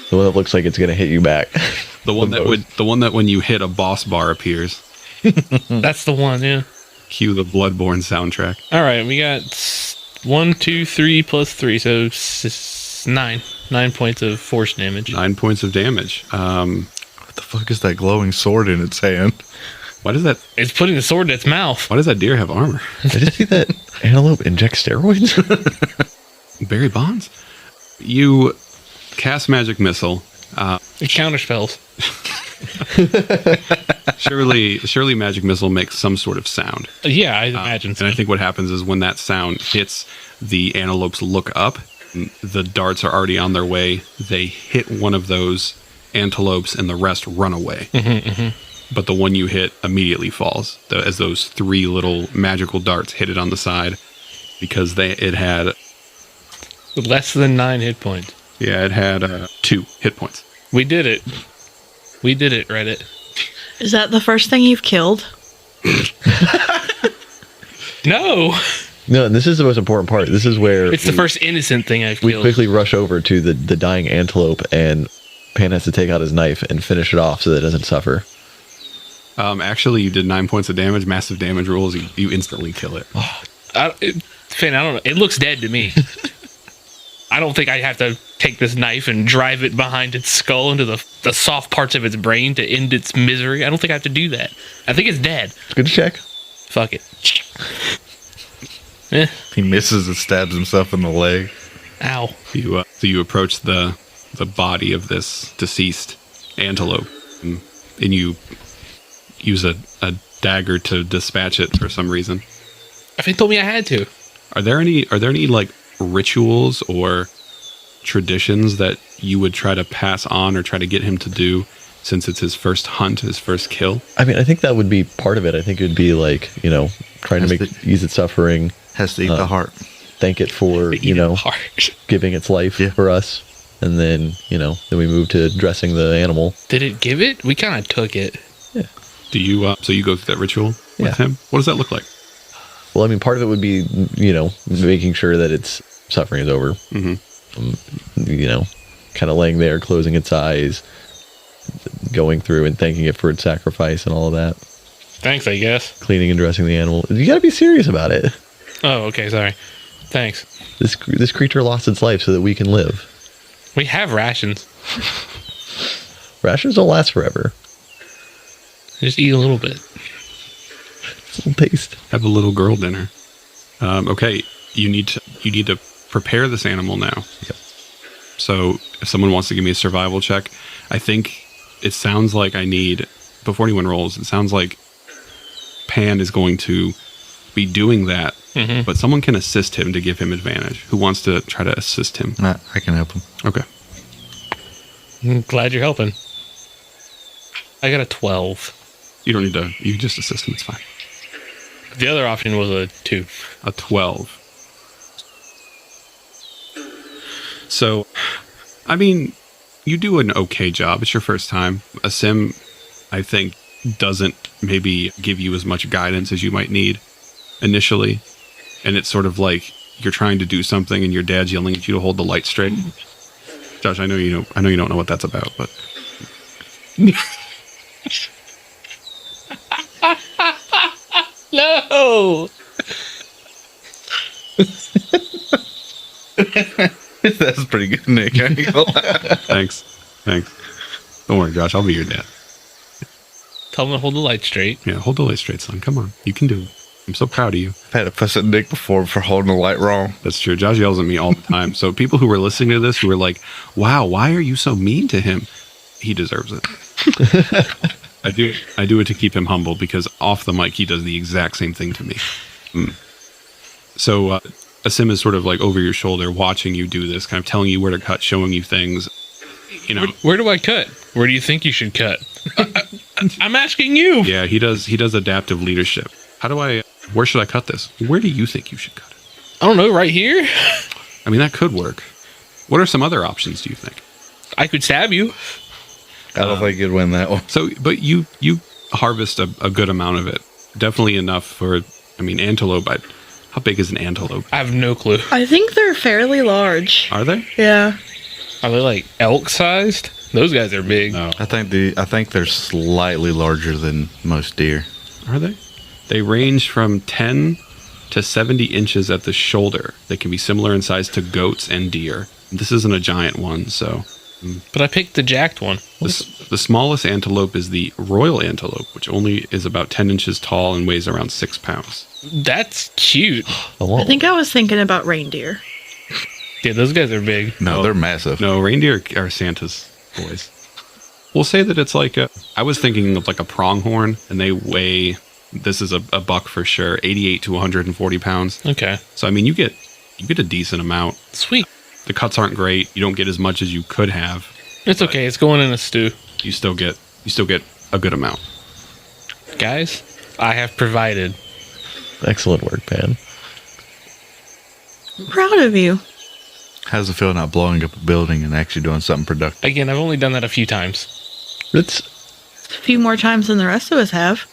The one that looks like it's gonna hit you back. The one that when you hit a boss bar appears. That's the one, yeah. Cue the Bloodborne soundtrack. All right, we got 1, 2, 3 plus 3, so 9. 9 points of force damage. 9 points of damage. What the fuck is that glowing sword in its hand? Why does that? It's putting the sword in its mouth. Why does that deer have armor? I just see that antelope inject steroids. Barry Bonds. You cast magic missile. It counterspells. Surely magic missile makes some sort of sound. Yeah, I imagine so. And I think what happens is when that sound hits, the antelopes look up. The darts are already on their way. They hit one of those antelopes and the rest run away. But the one you hit immediately falls as those 3 little magical darts hit it on the side because it had less than 9 hit points. Yeah, it had 2 hit points. We did it. We did it, Reddit. Is that the first thing you've killed? No. No, and this is the most important part. This is where It's the first innocent thing I've we killed. quickly rush over to the dying antelope, and Pan has to take out his knife and finish it off so that it doesn't suffer. Actually, you did 9 points of damage. Massive damage rules. You instantly kill it. Finn, I don't know. It looks dead to me. I don't think I have to take this knife and drive it behind its skull into the soft parts of its brain to end its misery. I don't think I have to do that. I think it's dead. It's good to check. Fuck it. He misses and stabs himself in the leg. Ow. So you approach the body of this deceased antelope, and you use a dagger to dispatch it for some reason. Finn told me I had to. Are there any like rituals or traditions that you would try to pass on or try to get him to do since it's his first hunt, his first kill? I mean, I think that would be part of it. I think it would be like, trying to ease its suffering. Has to eat the heart. Thank it for, giving its life for us. And then, then we move to dressing the animal. Did it give it? We kind of took it. Yeah. Do you, so you go through that ritual with him? What does that look like? Well, I mean, part of it would be, making sure that its suffering is over. Kind of laying there, closing its eyes, going through and thanking it for its sacrifice and all of that. Thanks, I guess. Cleaning and dressing the animal. You got to be serious about it. Oh, okay, sorry. Thanks. This creature lost its life so that we can live. We have rations. Rations don't last forever. Just eat a little bit. Just a little taste. Have a little girl dinner. Okay, you need to prepare this animal now. Yep. So if someone wants to give me a survival check, I think it sounds like I need, before anyone rolls, it sounds like Pan is going to be doing that, but someone can assist him to give him advantage. Who wants to try to assist him? I can help him. Okay. I'm glad you're helping. I got a 12. You don't need to, you can just assist him, it's fine. The other option was a 2. A 12. So, I mean, you do an okay job. It's your first time. A sim, I think, doesn't maybe give you as much guidance as you might need initially. And it's sort of like you're trying to do something and your dad's yelling at you to hold the light straight. Josh, I know you don't know what that's about, but No. That's pretty good, Nick. I ain't gonna lie. thanks. Don't worry, Josh, I'll be your dad. Tell him to hold the light straight. Yeah, hold the light straight, son. Come on. You can do it. I'm so proud of you. I've had to fuss at Nick before for holding the light wrong. That's true. Josh yells at me all the time. So people who are listening to this who are like, wow, why are you so mean to him? He deserves it. I do it to keep him humble because off the mic, he does the exact same thing to me. So a sim is sort of like over your shoulder, watching you do this, kind of telling you where to cut, showing you things. Where do I cut? Where do you think you should cut? I'm asking you. Yeah, he does adaptive leadership. Where should I cut this? Where do you think you should cut it? I don't know, right here? I mean, that could work. What are some other options, do you think? I could stab you. I don't think you'd win that one. So, but you harvest a good amount of it. Definitely enough for, antelope. How big is an antelope? I have no clue. I think they're fairly large. Are they? Yeah. Are they like elk sized? Those guys are big. No. I think they're slightly larger than most deer. Are they? They range from 10 to 70 inches at the shoulder. They can be similar in size to goats and deer. This isn't a giant one, so But I picked the jacked one. The smallest antelope is the royal antelope, which only is about 10 inches tall and weighs around 6 pounds. That's cute. I think I was thinking about reindeer. Yeah, those guys are big. No, they're massive. No, reindeer are Santa's boys. We'll say that it's like I was thinking of like a pronghorn, and they weigh, this is a buck for sure, 88 to 140 pounds. Okay. So, I mean, you get a decent amount. Sweet. The cuts aren't great. You don't get as much as you could have. It's okay. It's going in a stew. You still get a good amount. Guys, I have provided. Excellent work, Pan. I'm proud of you. How's it feel not blowing up a building and actually doing something productive? Again, I've only done that a few times. It's A few more times than the rest of us have.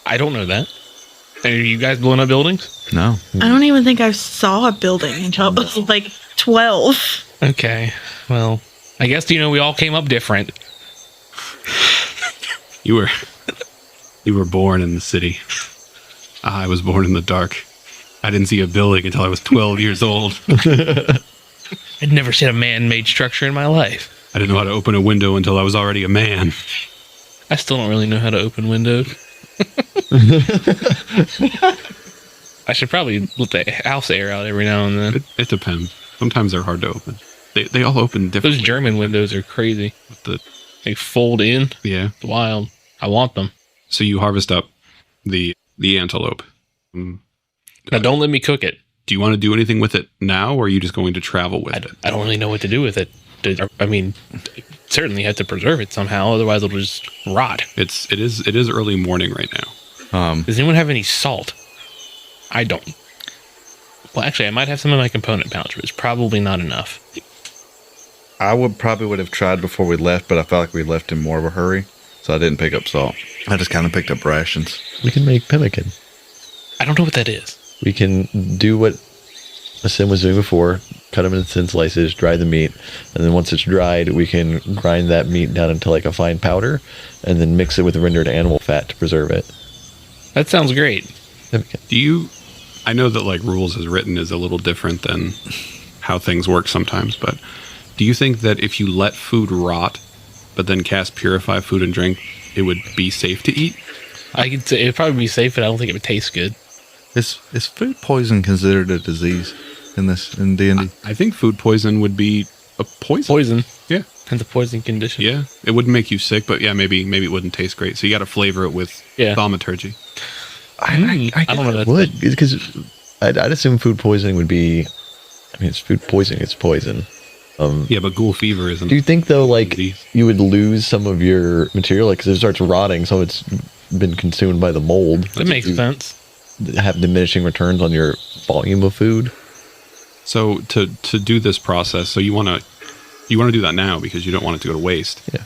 I don't know that. Are you guys blowing up buildings? No. I don't even think I saw a building until I was like 12. Okay. Well, I guess, we all came up different. You were born in the city. I was born in the dark. I didn't see a building until I was 12 years old. I'd never seen a man-made structure in my life. I didn't know how to open a window until I was already a man. I still don't really know how to open windows. I should probably let the house air out every now and then. It depends. Sometimes they're hard to open. They all open differently. Those German windows are crazy. With They fold in. yeah. It's wild. I want them. So you harvest up the antelope. Now, don't let me cook it. Do you want to do anything with it now, or are you just going to travel with it? I don't really know what to do with it. I mean, certainly have to preserve it somehow, otherwise it'll just rot. It is early morning right now. Does anyone have any salt? I don't. Well, actually, I might have some in my component pouch, but it's probably not enough. I would have tried before we left, but I felt like we left in more of a hurry, so I didn't pick up salt. I just kind of picked up rations. we can make pemmican. I don't know what that is. We can do what Sim was doing before, cut them into thin slices, dry the meat, and then once it's dried, we can grind that meat down into like a fine powder, and then mix it with rendered animal fat to preserve it. That sounds great. Pemmican. I know that like rules as written is a little different than how things work sometimes, but do you think that if you let food rot, but then cast purify food and drink, it would be safe to eat? I could say it'd probably be safe, but I don't think it would taste good. Is food poison considered a disease in D&D? I think food poison would be a poison. Poison. Yeah. And the poison condition. Yeah. It wouldn't make you sick, but yeah, maybe it wouldn't taste great. So you got to flavor it with thaumaturgy. I don't know that. Would, because I'd assume food poisoning would be, I mean, it's food poisoning, it's poison. Yeah, but ghoul fever isn't. Do you think though, like, disease. you would lose some of your material, like, because it starts rotting, so it's been consumed by the mold? That makes sense. Have diminishing returns on your volume of food. So to do this process, so you want to do that now because you don't want it to go to waste. Yeah.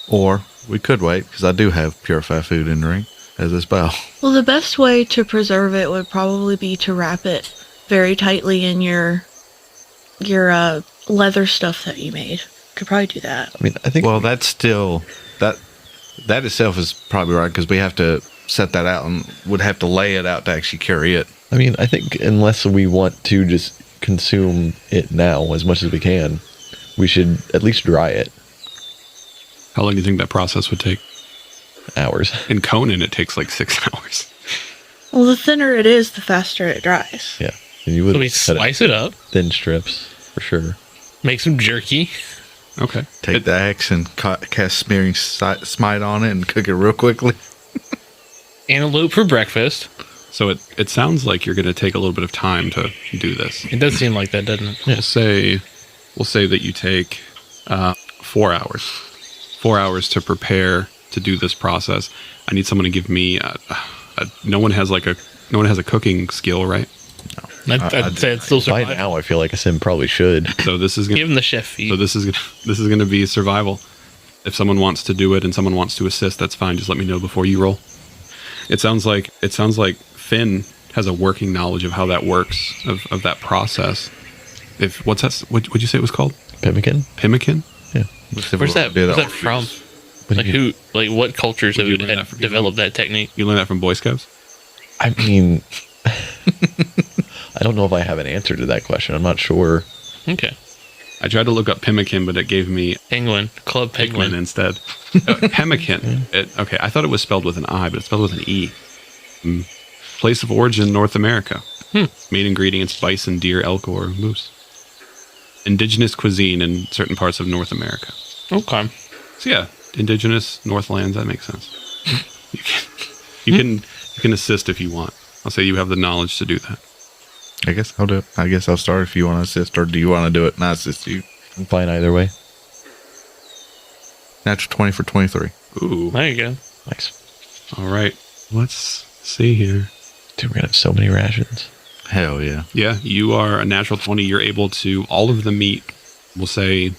Or we could wait, because I do have purify food and drink as a spell. Well, the best way to preserve it would probably be to wrap it very tightly in your leather stuff that you made. Could probably do that. I mean, I think. Well, that's still that itself is probably right, because we have to set that out and would have to lay it out to actually carry it. I mean, I think unless we want to just consume it now as much as we can, we should at least dry it. How long do you think that process would take? Hours. In Conan, it takes like 6 hours. Well, the thinner it is, the faster it dries. Yeah. And you would So we slice it up, thin strips for sure. make some jerky. Okay. Take the axe and cast smearing smite on it and cook it real quickly. Antelope for breakfast. So it sounds like you're going to take a little bit of time to do this. It does seem like that, doesn't it? We'll say that you take 4 hours. 4 hours to prepare to do this process. I need someone to give me. No one has a cooking skill, right? I'd say it's still By survival. now, I feel like a sim probably should. So this is Give gonna, him the chef feed. so this is going to be survival. If someone wants to do it and someone wants to assist, that's fine. Just let me know before you roll. It sounds like Finn has a working knowledge of how that works, of that process. What's that? What'd you say it was called? Pemmican? Pemmican? Yeah. Where's that from? Like who? Like what cultures have you learn that from? developed that technique? You learned that from Boy Scouts? I mean, I don't know if I have an answer to that question. I'm not sure. Okay. I tried to look up pemmican, but it gave me Penguin. Club Penguin Penguin. instead. Pemmican. Okay, I thought it was spelled with an I, but it's spelled with an E. Place of origin, North America. Main ingredients, bison, deer, elk, or moose. Indigenous cuisine in certain parts of North America. Okay. So yeah, indigenous Northlands, that makes sense. You can assist if you want. I'll say you have the knowledge to do that. I guess I'll do it. I guess I'll start if you want to assist, or do you want to do it and I assist you? I'm fine either way. Natural 20 for 23. Ooh. There you go. Nice. All right. Let's see here. Dude, we're gonna have so many rations. Hell yeah. Yeah, you are a natural 20. You're able to, all of the meat, we'll say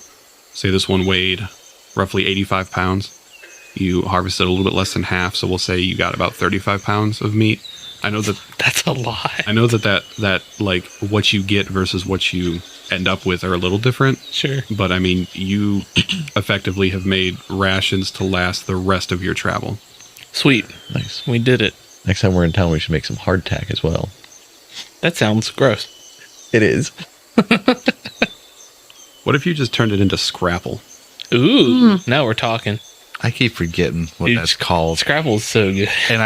this one weighed roughly 85 pounds. You harvested a little bit less than half, so we'll say you got about 35 pounds of meat. I know That's a lot. I know that like what you get versus what you end up with are a little different. Sure. But I mean, you effectively have made rations to last the rest of your travel. Sweet. Nice. We did it. Next time we're in town, we should make some hardtack as well. That sounds gross. It is. What if you just turned it into Scrapple? Ooh. Now we're talking. I keep forgetting what Dude, that's called. Scrapple's so good. And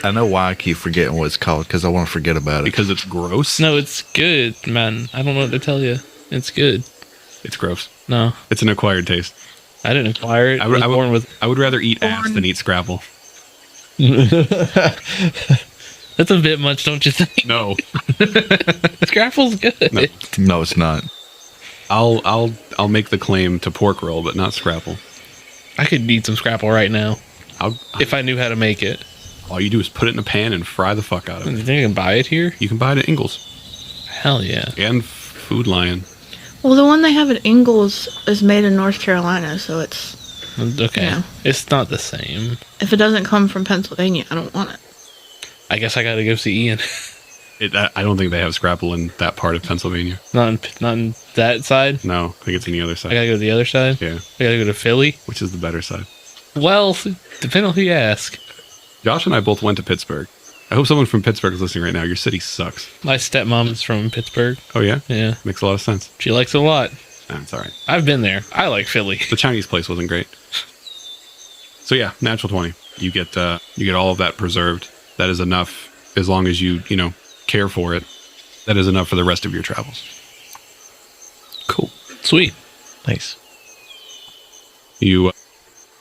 I know why I keep forgetting what it's called, because I want to forget about it. Because it's gross? No, it's good, man. I don't know what to tell you. It's good. It's gross. No, It's an acquired taste. I didn't acquire it. I was born with. I would rather eat ass than eat Scrapple. That's a bit much, don't you think? No. Scrapple's good. No. No, it's not. I'll make the claim to pork roll, but not Scrapple. I could eat some Scrapple right now I'll, if I knew how to make it. all you do is put it in a pan and fry the fuck out of You it. think I can buy it here? You can buy it at Ingles Hell yeah. and Food Lion. Well, the one they have at Ingles is made in North Carolina, so it's Okay. Yeah. It's not the same. if it doesn't come from Pennsylvania, I don't want it. I guess I gotta go see Ian. I don't think they have Scrapple in that part of Pennsylvania. not on that side. No, I think it's on the other I side. gotta go to the other side. Yeah, I gotta go to Philly. which is the better side. Well, depending on who you ask. Josh and I both went to Pittsburgh. I hope someone from Pittsburgh is listening right now. Your city sucks. My stepmom is from Pittsburgh. Oh, yeah? Yeah. Makes a lot of sense. She likes it a lot. Nah, it's all right. I've been there. I like Philly. The Chinese place wasn't great. So yeah, natural 20. You get all of that preserved. That is enough as long as you care for it. That is enough for the rest of your travels. Cool. Sweet. Nice. You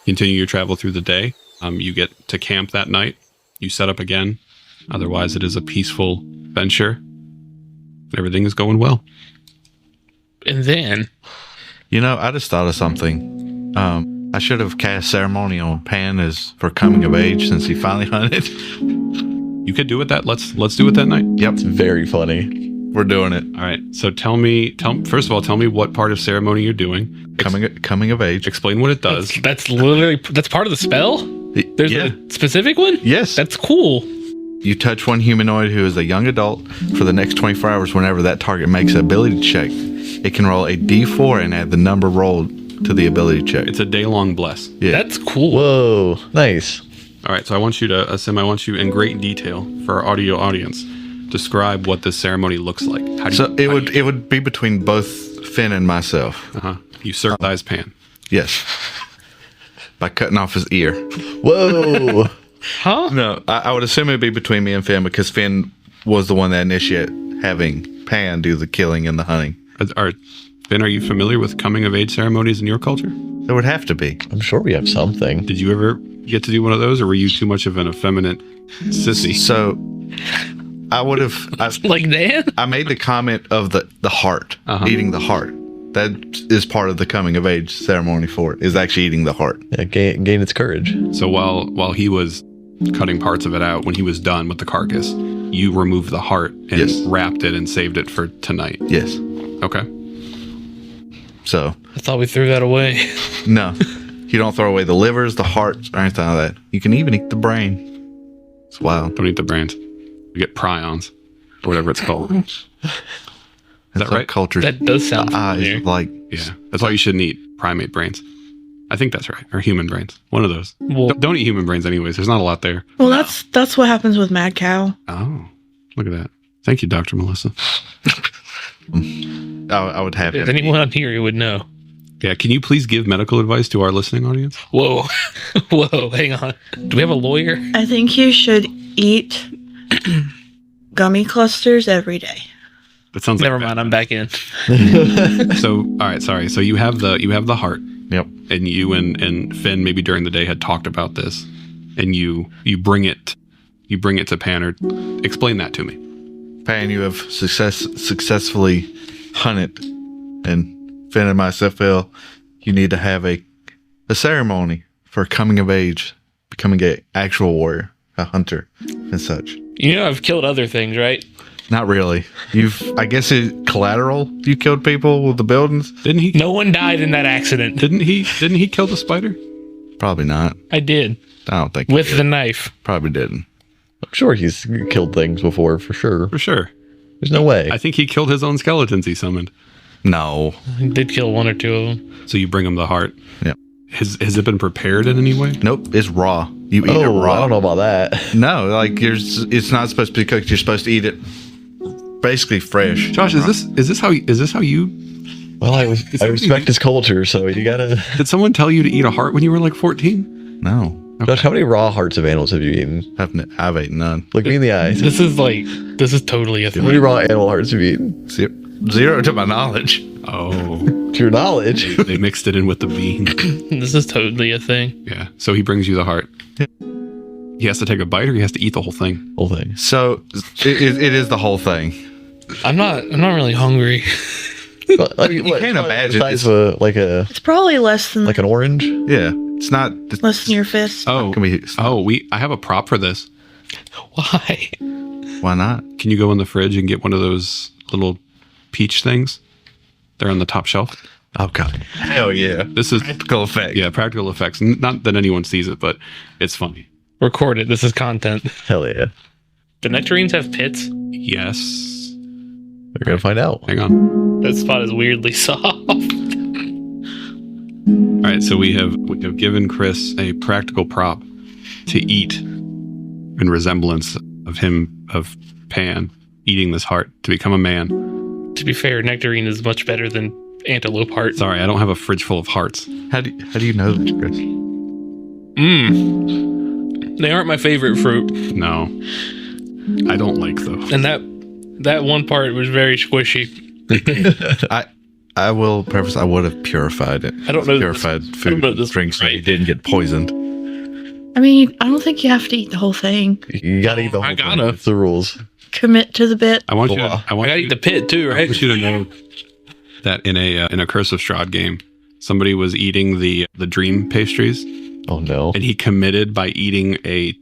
continue your travel through the day. You get to camp that night. You set up again. Otherwise, it is a peaceful venture. Everything is going well. And then I just thought of something. I should have cast ceremony on Pan as for coming of age since he finally hunted. You could do it that. Let's do it that night. Yep, It's very funny. we're doing it. All right. So tell me first of all, tell me what part of ceremony you're doing. Coming of age. Explain what it does. that's literally that's part of the spell. There's yeah. a specific one. Yes. That's cool. You touch one humanoid who is a young adult for the next 24 hours. Whenever that target makes an ability check, it can roll a d4 and add the number rolled to the ability check. It's a day-long bless. Yeah. That's cool. Whoa, nice. All right. So I want you to, Sim, I want you in great detail for our audio audience, describe what this ceremony looks like. How do you, it would be between both Finn and myself. You circumcise Pan. Yes. By cutting off his ear. Whoa. Huh? No, I would assume it'd be between me and Finn because Finn was the one that initiated having Pan do the killing and the hunting. Ben, are you familiar with coming of age ceremonies in your culture? There would have to be. I'm sure we have something. Did you ever get to do one of those, or were you too much of an effeminate sissy? So I would have. Like Dan? I made the comment of the heart, eating the heart. That is part of the coming of age ceremony for it, is actually eating the heart. Yeah, gain its courage. So while he was cutting parts of it out, when he was done with the carcass, you removed the heart and Yes. wrapped it and saved it for tonight. Yes. Okay. So, I thought we threw that away. no. You don't throw away the livers, the hearts, or anything like that. You can even eat the brain. It's wild. Don't eat the brains. You get prions, or whatever it's called. Is that right? Culture. That does sound familiar. eyes, like, Yeah. That's why you shouldn't eat primate brains. I think that's right. Or human brains. One of those. Well, Don't eat human brains anyways. There's not a lot there. Well, that's what happens with mad cow. Oh, look at that. Thank you, Dr. Melissa. I would have If him. anyone on here, would know. Yeah, can you please give medical advice to our listening audience? Whoa. Whoa, hang on. Do we have a lawyer? I think you should eat gummy clusters every day. That sounds like Never mind, I'm back in. So, all right, sorry. So you have the heart. Yep. And you and Finn maybe during the day had talked about this, and you bring it to Panner. Explain that to me. Pan, you have successfully hunted, and Finn and myself feel you need to have a ceremony for coming of age, becoming an actual warrior, a hunter, and such. You know I've killed other things, right? Not really. I guess collateral. You killed people with the buildings. Didn't he? No one died in that accident. Didn't he kill the spider? Probably not. I did. I don't think With the knife. Probably didn't. I'm sure he's killed things before, for sure. For sure. There's no way. I think he killed his own skeletons he summoned. No. I did kill one or two of them. So you bring him the heart. Yep. Has it been prepared in any way? Nope. It's raw. You eat it Oh, raw. I don't know about that. No, like it's not supposed to be cooked. You're supposed to eat it basically fresh. Josh, is this how you? Well, I respect his culture, so you gotta. Did someone tell you to eat a heart when you were like 14? No, Josh, how many raw hearts of animals have you eaten? I've eaten none. Look me in the eyes. This is totally a How many thing. raw animal hearts have you eaten? Zero to my knowledge. Oh, To your knowledge. they mixed it in with the bean. This is totally a thing. Yeah. So he brings you the heart. He has to take a bite, or he has to eat the whole thing. Whole thing. So it is the whole thing. I'm not really hungry. You can't imagine Besides it's- It's probably less than like an orange. Yeah, it's not. less than your fist. Oh, Can we? I have a prop for this. Why? Why not? Can you go in the fridge and get one of those little peach things? They're on the top shelf. Oh God! Hell yeah! This is Practical effect. yeah, practical effects. Not that anyone sees it, but it's funny. Record it. This is content. Hell yeah. Do nectarines have pits? Yes. We're gonna find out. Hang on. That spot is weirdly soft. All right, so we have given Chris a practical prop to eat in resemblance of Pan eating this heart to become a man. To be fair, nectarine is much better than antelope heart. Sorry, I don't have a fridge full of hearts. How do you know this, Chris? They aren't my favorite fruit, No, I don't like those. and that one part was very squishy. I will preface. I would have purified it. I don't know Purified this- I food don't know this drinks so right. you didn't get poisoned. I mean, I don't think you have to eat the whole thing. You gotta eat the whole I gotta. thing. It's the rules. Commit to the bit. I want you. Blah. To, I want I gotta you eat the pit too, I right? want you to know that in a Curse of Strahd game, somebody was eating the dream pastries, Oh no. and he committed by eating a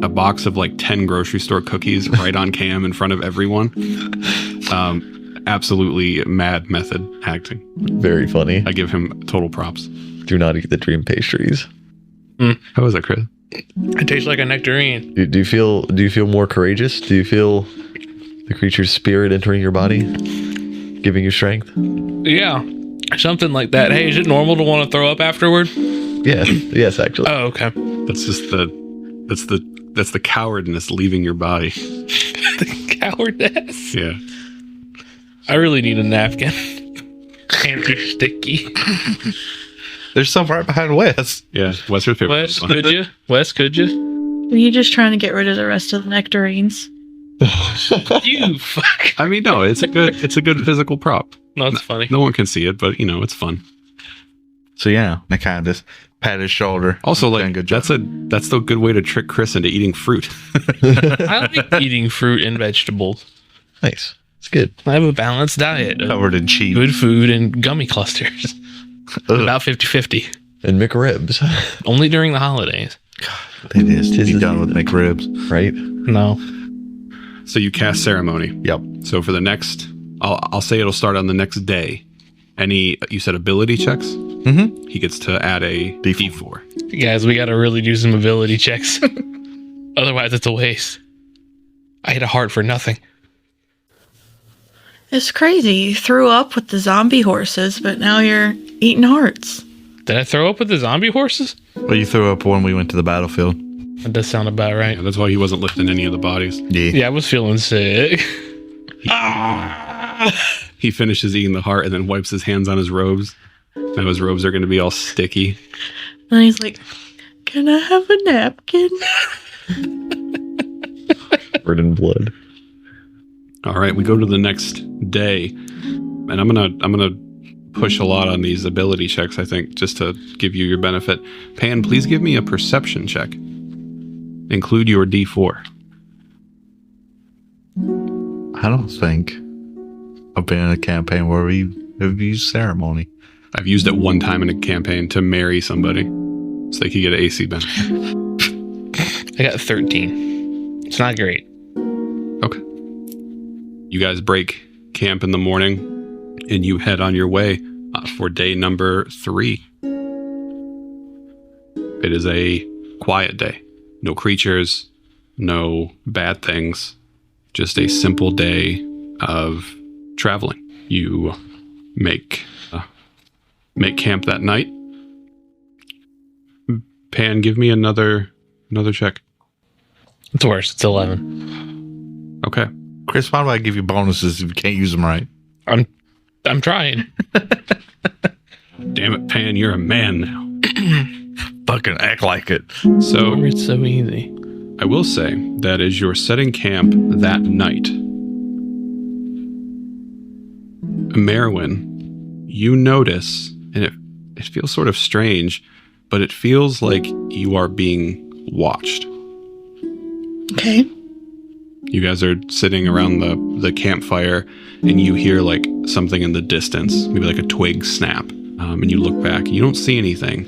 box of like 10 grocery store cookies right on cam in front of everyone. Absolutely mad method acting. Very funny. I give him total props. Do not eat the dream pastries. How was that, Chris? It tastes like a nectarine. Do you feel more courageous? Do you feel the creature's spirit entering your body, giving you strength? Yeah, something like that. Hey, is it normal to want to throw up afterward? Yes. Yes, actually. Oh, okay. That's just that's the cowardness leaving your body. The cowardice. Yeah. I really need a napkin. Hands are sticky. There's some right behind Wes. Yeah. What's your favorite? Wes, could you? Wes, could you? Were you just trying to get rid of the rest of the nectarines? You fuck. I mean, no, it's a good physical prop. No, it's funny. No one can see it, but it's fun. So yeah, I kind of just pat his shoulder. Also, Done a like good job. that's the good way to trick Chris into eating fruit. I like eating fruit and vegetables. Nice. It's good. I have a balanced diet of covered in cheese. good food and gummy clusters. Ugh. About 50-50. And McRibs, Only during the holidays. It is to Tis be the done with McRibs. right? No. So you cast ceremony. Yep. So for the next, I'll say it'll start on the next day. You said ability checks. Mm-hmm. He gets to add a D4. Guys, we gotta really do some ability checks. Otherwise, it's a waste. I hit a heart for nothing. It's crazy. You threw up with the zombie horses, but now you're eating hearts. Did I throw up with the zombie horses? Well, you threw up when we went to the battlefield. That does sound about right. Yeah, that's why he wasn't lifting any of the bodies. Yeah. Yeah, I was feeling sick. he finishes eating the heart and then wipes his hands on his robes. Now his robes are going to be all sticky. And he's like, "Can I have a napkin?" Covered in blood. All right, we go to the next day, and I'm gonna push a lot on these ability checks, I think, just to give you your benefit. Pan, please give me a perception check. Include your D4. I don't think I've been in a campaign where we have used ceremony. I've used it one time in a campaign to marry somebody, so they could get an AC benefit. I got 13. It's not great. Okay. You guys break camp in the morning, and you head on your way for day number 3. It is a quiet day. No creatures, no bad things. Just a simple day of traveling. You make camp that night. Pan, give me another check. It's worse. It's 11. Okay. Chris, why do I give you bonuses if you can't use them right? I'm trying. Damn it, Pan, you're a man now. Fucking act like it. So It's so easy. I will say that as you're setting camp that night, Merwin, you notice, and it feels sort of strange, but it feels like you are being watched. Okay. You guys are sitting around the campfire, and you hear like something in the distance, maybe like a twig snap, and you look back. You don't see anything,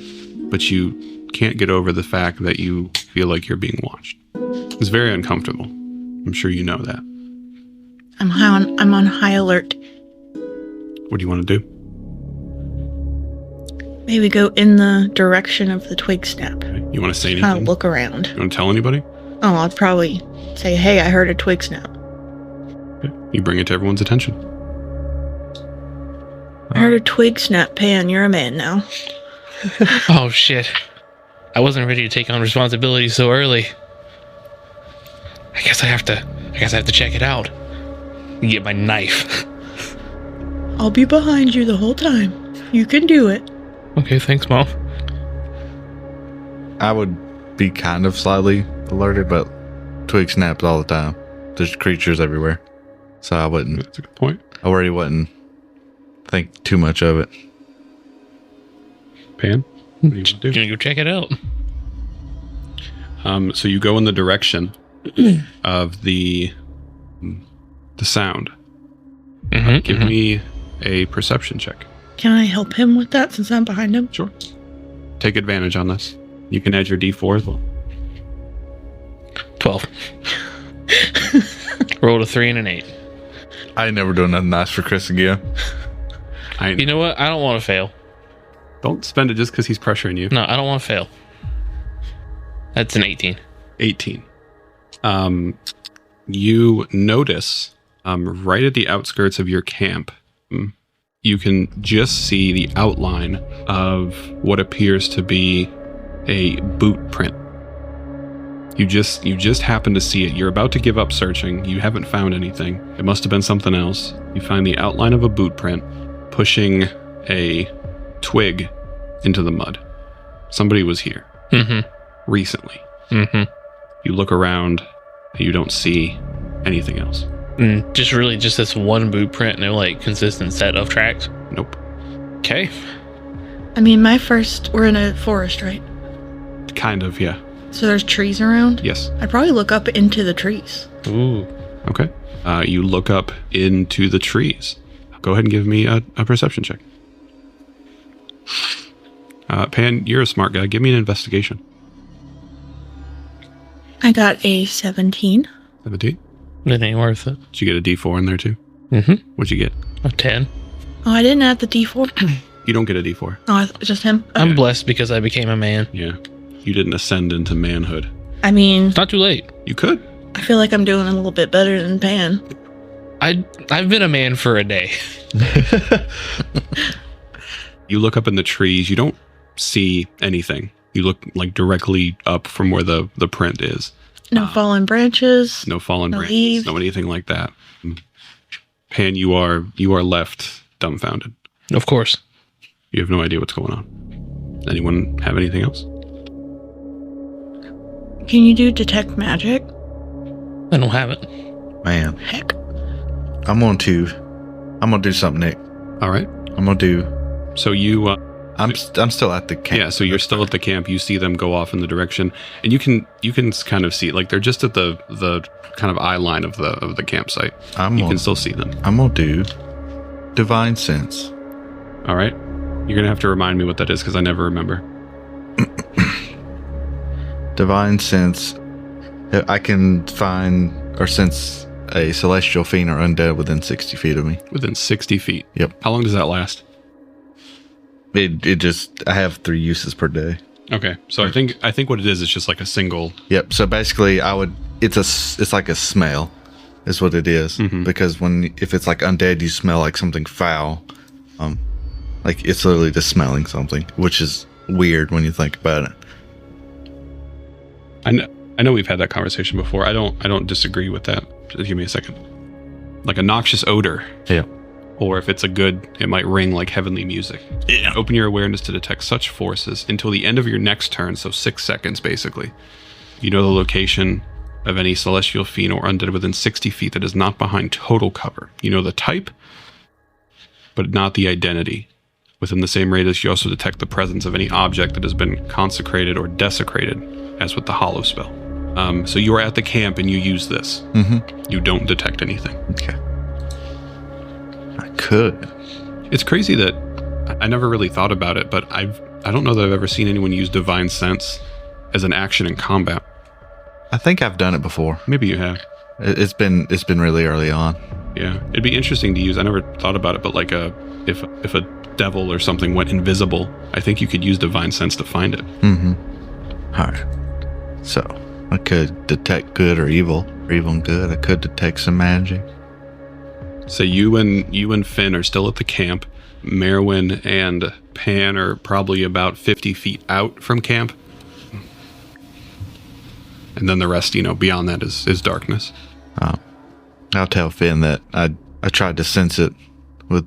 but you can't get over the fact that you feel like you're being watched. It's very uncomfortable. I'm sure you know that. I'm on high alert. What do you want to do? Maybe go in the direction of the twig snap. You want to say Kind anything? of look around. You want to tell anybody? Oh, I'd probably say, "Hey, I heard a twig snap. Okay. You bring it to everyone's attention. I heard a twig snap. Pan, you're a man now." Oh shit. I wasn't ready to take on responsibility so early. I guess I have to check it out. And get my knife. I'll be behind you the whole time. You can do it. Okay, thanks, Mom. I would be kind of slightly alerted, but twig snaps all the time. There's creatures everywhere. So I wouldn't. That's a good point. I already wouldn't think too much of it. Pan, what do you want to do? Gonna go check it out. So you go in the direction of the sound. Give me a perception check. Can I help him with that since I'm behind him? Sure. Take advantage on this. You can add your D4 as well. 12. Rolled a 3 and an 8. I ain't never doing nothing nice for Chris again. You know what? I don't want to fail. Don't spend it just because he's pressuring you. No, I don't want to fail. That's an 18. 18. You notice right at the outskirts of your camp, you can just see the outline of what appears to be a boot print. You just happen to see it. You're about to give up searching. You haven't found anything. It must have been something else. You find the outline of a boot print pushing a twig into the mud. Somebody was here recently. You look around, you don't see anything else. Just this one boot print, no like consistent set of tracks. Nope. Okay. I mean, we're in a forest, right? Kind of, yeah. So there's trees around? Yes. I'd probably look up into the trees. Ooh. Okay. You look up into the trees. Go ahead and give me a perception check. Pan, you're a smart guy. Give me an investigation. I got a 17. 17? It ain't worth it. Did you get a D4 in there too? What'd you get? A 10. Oh, I didn't add the D4. You don't get a D4. Oh, just him? I'm blessed because I became a man. Yeah. You didn't ascend into manhood. I mean, It's not too late. You could. I feel like I'm doing a little bit better than Pan. I've been a man for a day. You look up in the trees. You don't see anything. You look like directly up from where the print is. No fallen branches. No fallen No branches. leaves. No anything like that. Pan, you are left dumbfounded. Of course. You have no idea what's going on. Anyone have anything else? Can you do detect magic? I don't have it. Man, Heck. I'm gonna do something, Nick. All right. I'm gonna do. So you. I'm still at the camp. Yeah. So you're still at the camp. You see them go off in the direction, and you can kind of see, like, they're just at the kind of eye line of the campsite. You can still see them. I'm gonna do divine sense. All right. You're gonna have to remind me what that is because I never remember. Divine sense. I can find or sense a celestial fiend or undead within 60 feet of me. Within 60 feet. Yep. How long does that last? It just, I have 3 uses per day. Okay. So I think what it is just like a single. Yep. So basically it's like a smell is what it is. Mm-hmm. Because if it's like undead, you smell like something foul. Like it's literally just smelling something, which is weird when you think about it. I know we've had that conversation before. I don't disagree with that. Just give me a second. Like a noxious odor. Yeah. Or if it's a good, it might ring like heavenly music. Yeah. Open your awareness to detect such forces until the end of your next turn, so 6 seconds basically. You know the location of any celestial fiend or undead within 60 feet that is not behind total cover. You know the type, but not the identity. Within the same radius, you also detect the presence of any object that has been consecrated or desecrated, as with the Hollow spell. So you are at the camp and you use this. Mm-hmm. You don't detect anything. Okay. I could. It's crazy that I never really thought about it, but I don't know that I've ever seen anyone use Divine Sense as an action in combat. I think I've done it before. Maybe you have. It's been really early on. Yeah, it'd be interesting to use. I never thought about it, but like if a devil or something went invisible, I think you could use Divine Sense to find it. Mm-hmm. All right. So I could detect good or evil and good. I could detect some magic. So you and Finn are still at the camp. Merwin and Pan are probably about 50 feet out from camp. And then the rest, beyond that is darkness. I'll tell Finn that I tried to sense it with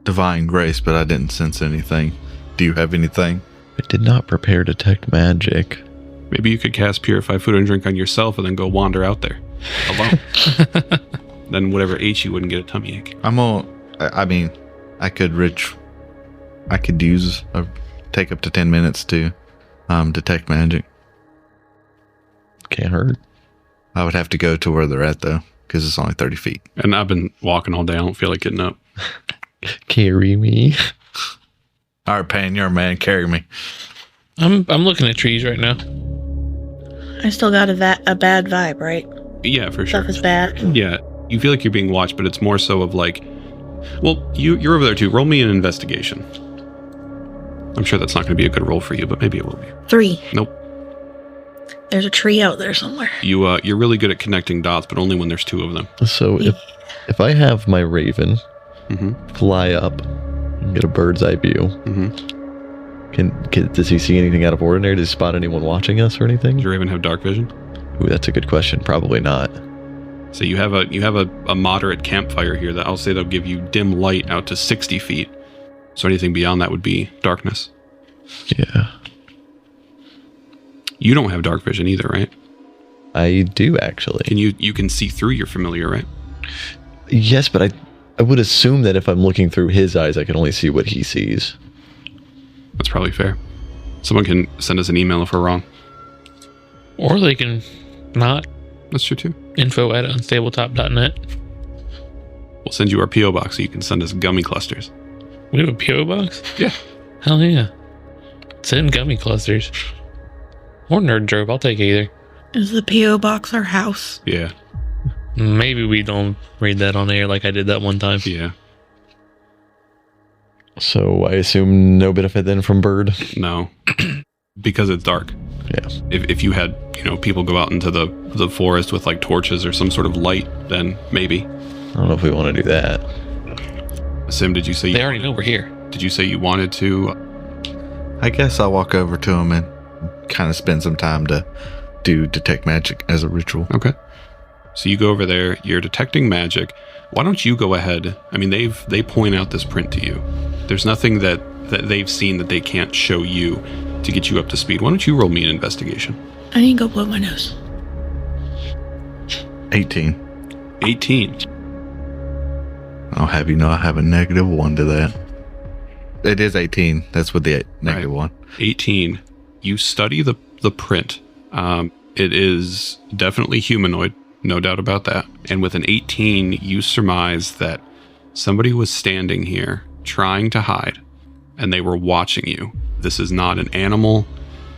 divine grace, but I didn't sense anything. Do you have anything? I did not prepare detect magic. Maybe you could cast Purify Food and Drink on yourself and then go wander out there alone. Then whatever ate you wouldn't get a tummy ache. I could use take up to 10 minutes to detect magic. Can't hurt. I would have to go to where they're at though, because it's only 30 feet. And I've been walking all day. I don't feel like getting up. Carry me. All right, Pan, you're a man. Carry me. I'm looking at trees right now. I still got a bad vibe, right? Yeah, for sure. Stuff is bad. Yeah, you feel like you're being watched, but it's more so of like, well, you're over there too. Roll me an investigation. I'm sure that's not going to be a good roll for you, but maybe it will be. 3. Nope. There's a tree out there somewhere. You're really good at connecting dots, but only when there's 2 of them. So if I have my raven Mm-hmm. fly up and get a bird's eye view, Mm-hmm. does he see anything out of ordinary? Does he spot anyone watching us or anything? Does your raven have dark vision? Ooh, that's a good question. Probably not. So you have a moderate campfire here that I'll say they'll give you dim light out to 60 feet. So anything beyond that would be darkness. Yeah. You don't have dark vision either, right? I do actually. You can see through your familiar, right? Yes, but I would assume that if I'm looking through his eyes, I can only see what he sees. That's probably fair. Someone can send us an email if we're wrong. Or they can not. That's true too. info@unstabletop.net. We'll send you our P.O. box so you can send us gummy clusters. We have a P.O. box? Yeah. Hell yeah. Send gummy clusters. Or nerd drove. I'll take either. Is the P.O. box our house? Yeah. Maybe we don't read that on air like I did that one time. Yeah. So I assume no benefit then from bird? No. Because it's dark. Yeah. If you had, people go out into the forest with like torches or some sort of light, then maybe. I don't know if we want to do that. Sim, did you say They already know we're here. Did you say you wanted to? I guess I'll walk over to him and kind of spend some time to do detect magic as a ritual. Okay. So you go over there, you're detecting magic. Why don't you go ahead? I mean, they point out this print to you. There's nothing that they've seen that they can't show you to get you up to speed. Why don't you roll me an investigation? I need to go blow my nose. 18. 18. I'll have you know I have a -1 to that. It is 18. That's with the -1. 18. You study the print. It is definitely humanoid, no doubt about that. And with an 18, you surmise that somebody was standing here trying to hide, and they were watching you. This is not an animal.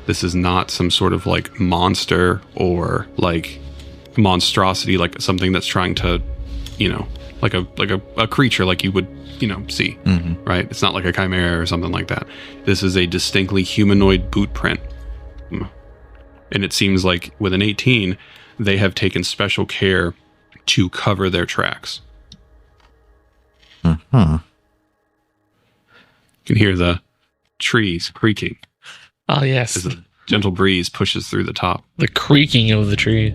This is not some sort of like monster or like monstrosity, like something that's trying to, like a creature like you would, see, right? It's not like a chimera or something like that. This is a distinctly humanoid boot print. And it seems like with an 18, they have taken special care to cover their tracks. Uh-huh. You can hear the trees creaking Oh, yes. as a gentle breeze pushes through the top. The creaking of the tree.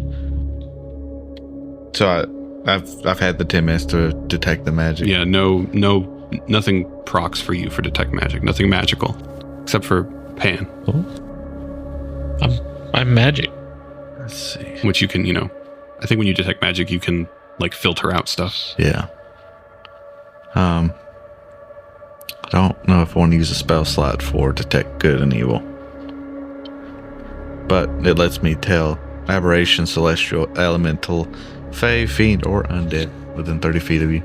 So I've had the 10 minutes to detect the magic. Yeah, nothing procs for you for detect magic. Nothing magical, except for Pan, I'm magic. Let's see. which you can, I think when you detect magic, you can like filter out stuff. Yeah. I don't know if I want to use a spell slot for detect good and evil, but it lets me tell aberration, celestial, elemental, fae, fiend, or undead within 30 feet of you,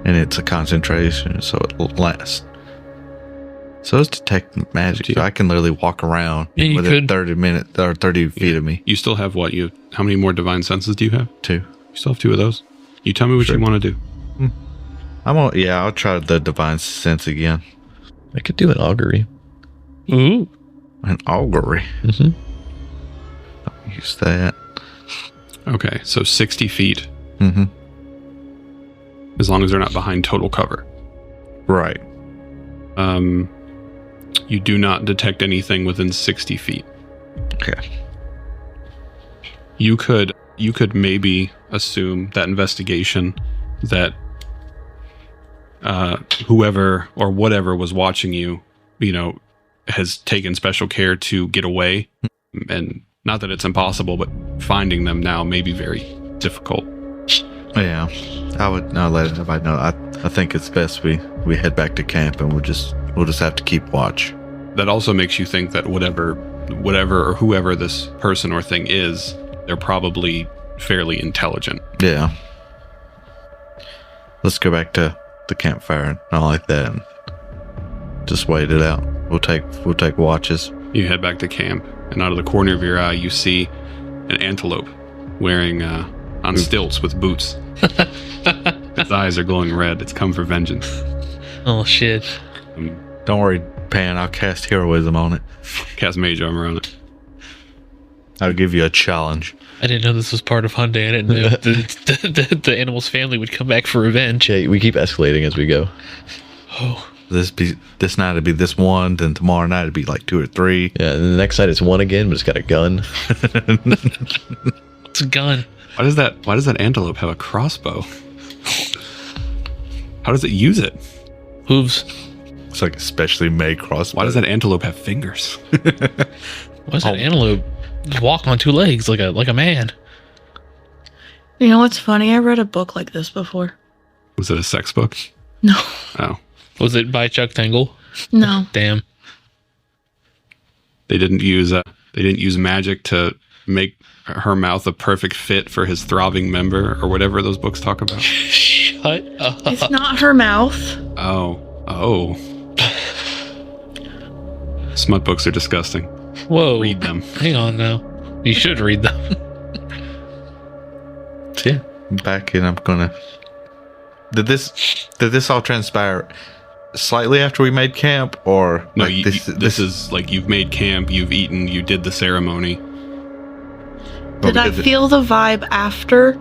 and it's a concentration, so it'll last. So it's detect magic. So I can literally walk around within 30 minutes or 30 feet of me. You still have what? How many more divine senses do you have? 2. You still have 2 of those. You tell me what you want to do. I'll try the divine sense again. I could do an augury. Ooh. An augury. Mm-hmm. I'll use that. Okay, so 60 feet, Mm-hmm. as long as they're not behind total cover. Right. You do not detect anything within 60 feet. Okay. You could maybe assume that investigation that whoever or whatever was watching you, has taken special care to get away. And not that it's impossible, but finding them now may be very difficult. Yeah. I would not let everybody know. I think it's best we head back to camp and we'll just have to keep watch. That also makes you think that whatever or whoever this person or thing is, they're probably fairly intelligent. Yeah. Let's go back to the campfire and all like that and just wait it out. We'll take watches. You head back to camp, and out of the corner of your eye, you see an antelope wearing on stilts with boots. Its eyes are glowing red. It's come for vengeance. Oh, shit. Don't worry, Pan. I'll cast heroism on it. Cast mage armor on it. I'll give you a challenge. I didn't know this was part of Hyundai. I didn't know the animal's family would come back for revenge. Yeah, we keep escalating as we go. Oh. This night it'd be this one, then tomorrow night it'd be like 2 or 3. Yeah, and the next night it's 1 again, but it's got a gun. It's a gun. Why does that antelope have a crossbow? How does it use it? Hooves. It's like a specially made crossbow. Why does that antelope have fingers? Why's that antelope walk on 2 legs like a man? You know what's funny? I read a book like this before. Was it a sex book? No. Oh. Was it by Chuck Tingle? No. Damn. They didn't use magic to make her mouth a perfect fit for his throbbing member or whatever those books talk about. Shut up. It's not her mouth. Oh. Smut books are disgusting. Whoa. Read them. Hang on now. You should read them. Yeah. I'm back and I'm gonna. Did this all transpire slightly after we made camp, or No, like this is like you've made camp, you've eaten, you did the ceremony. Did I feel the vibe after,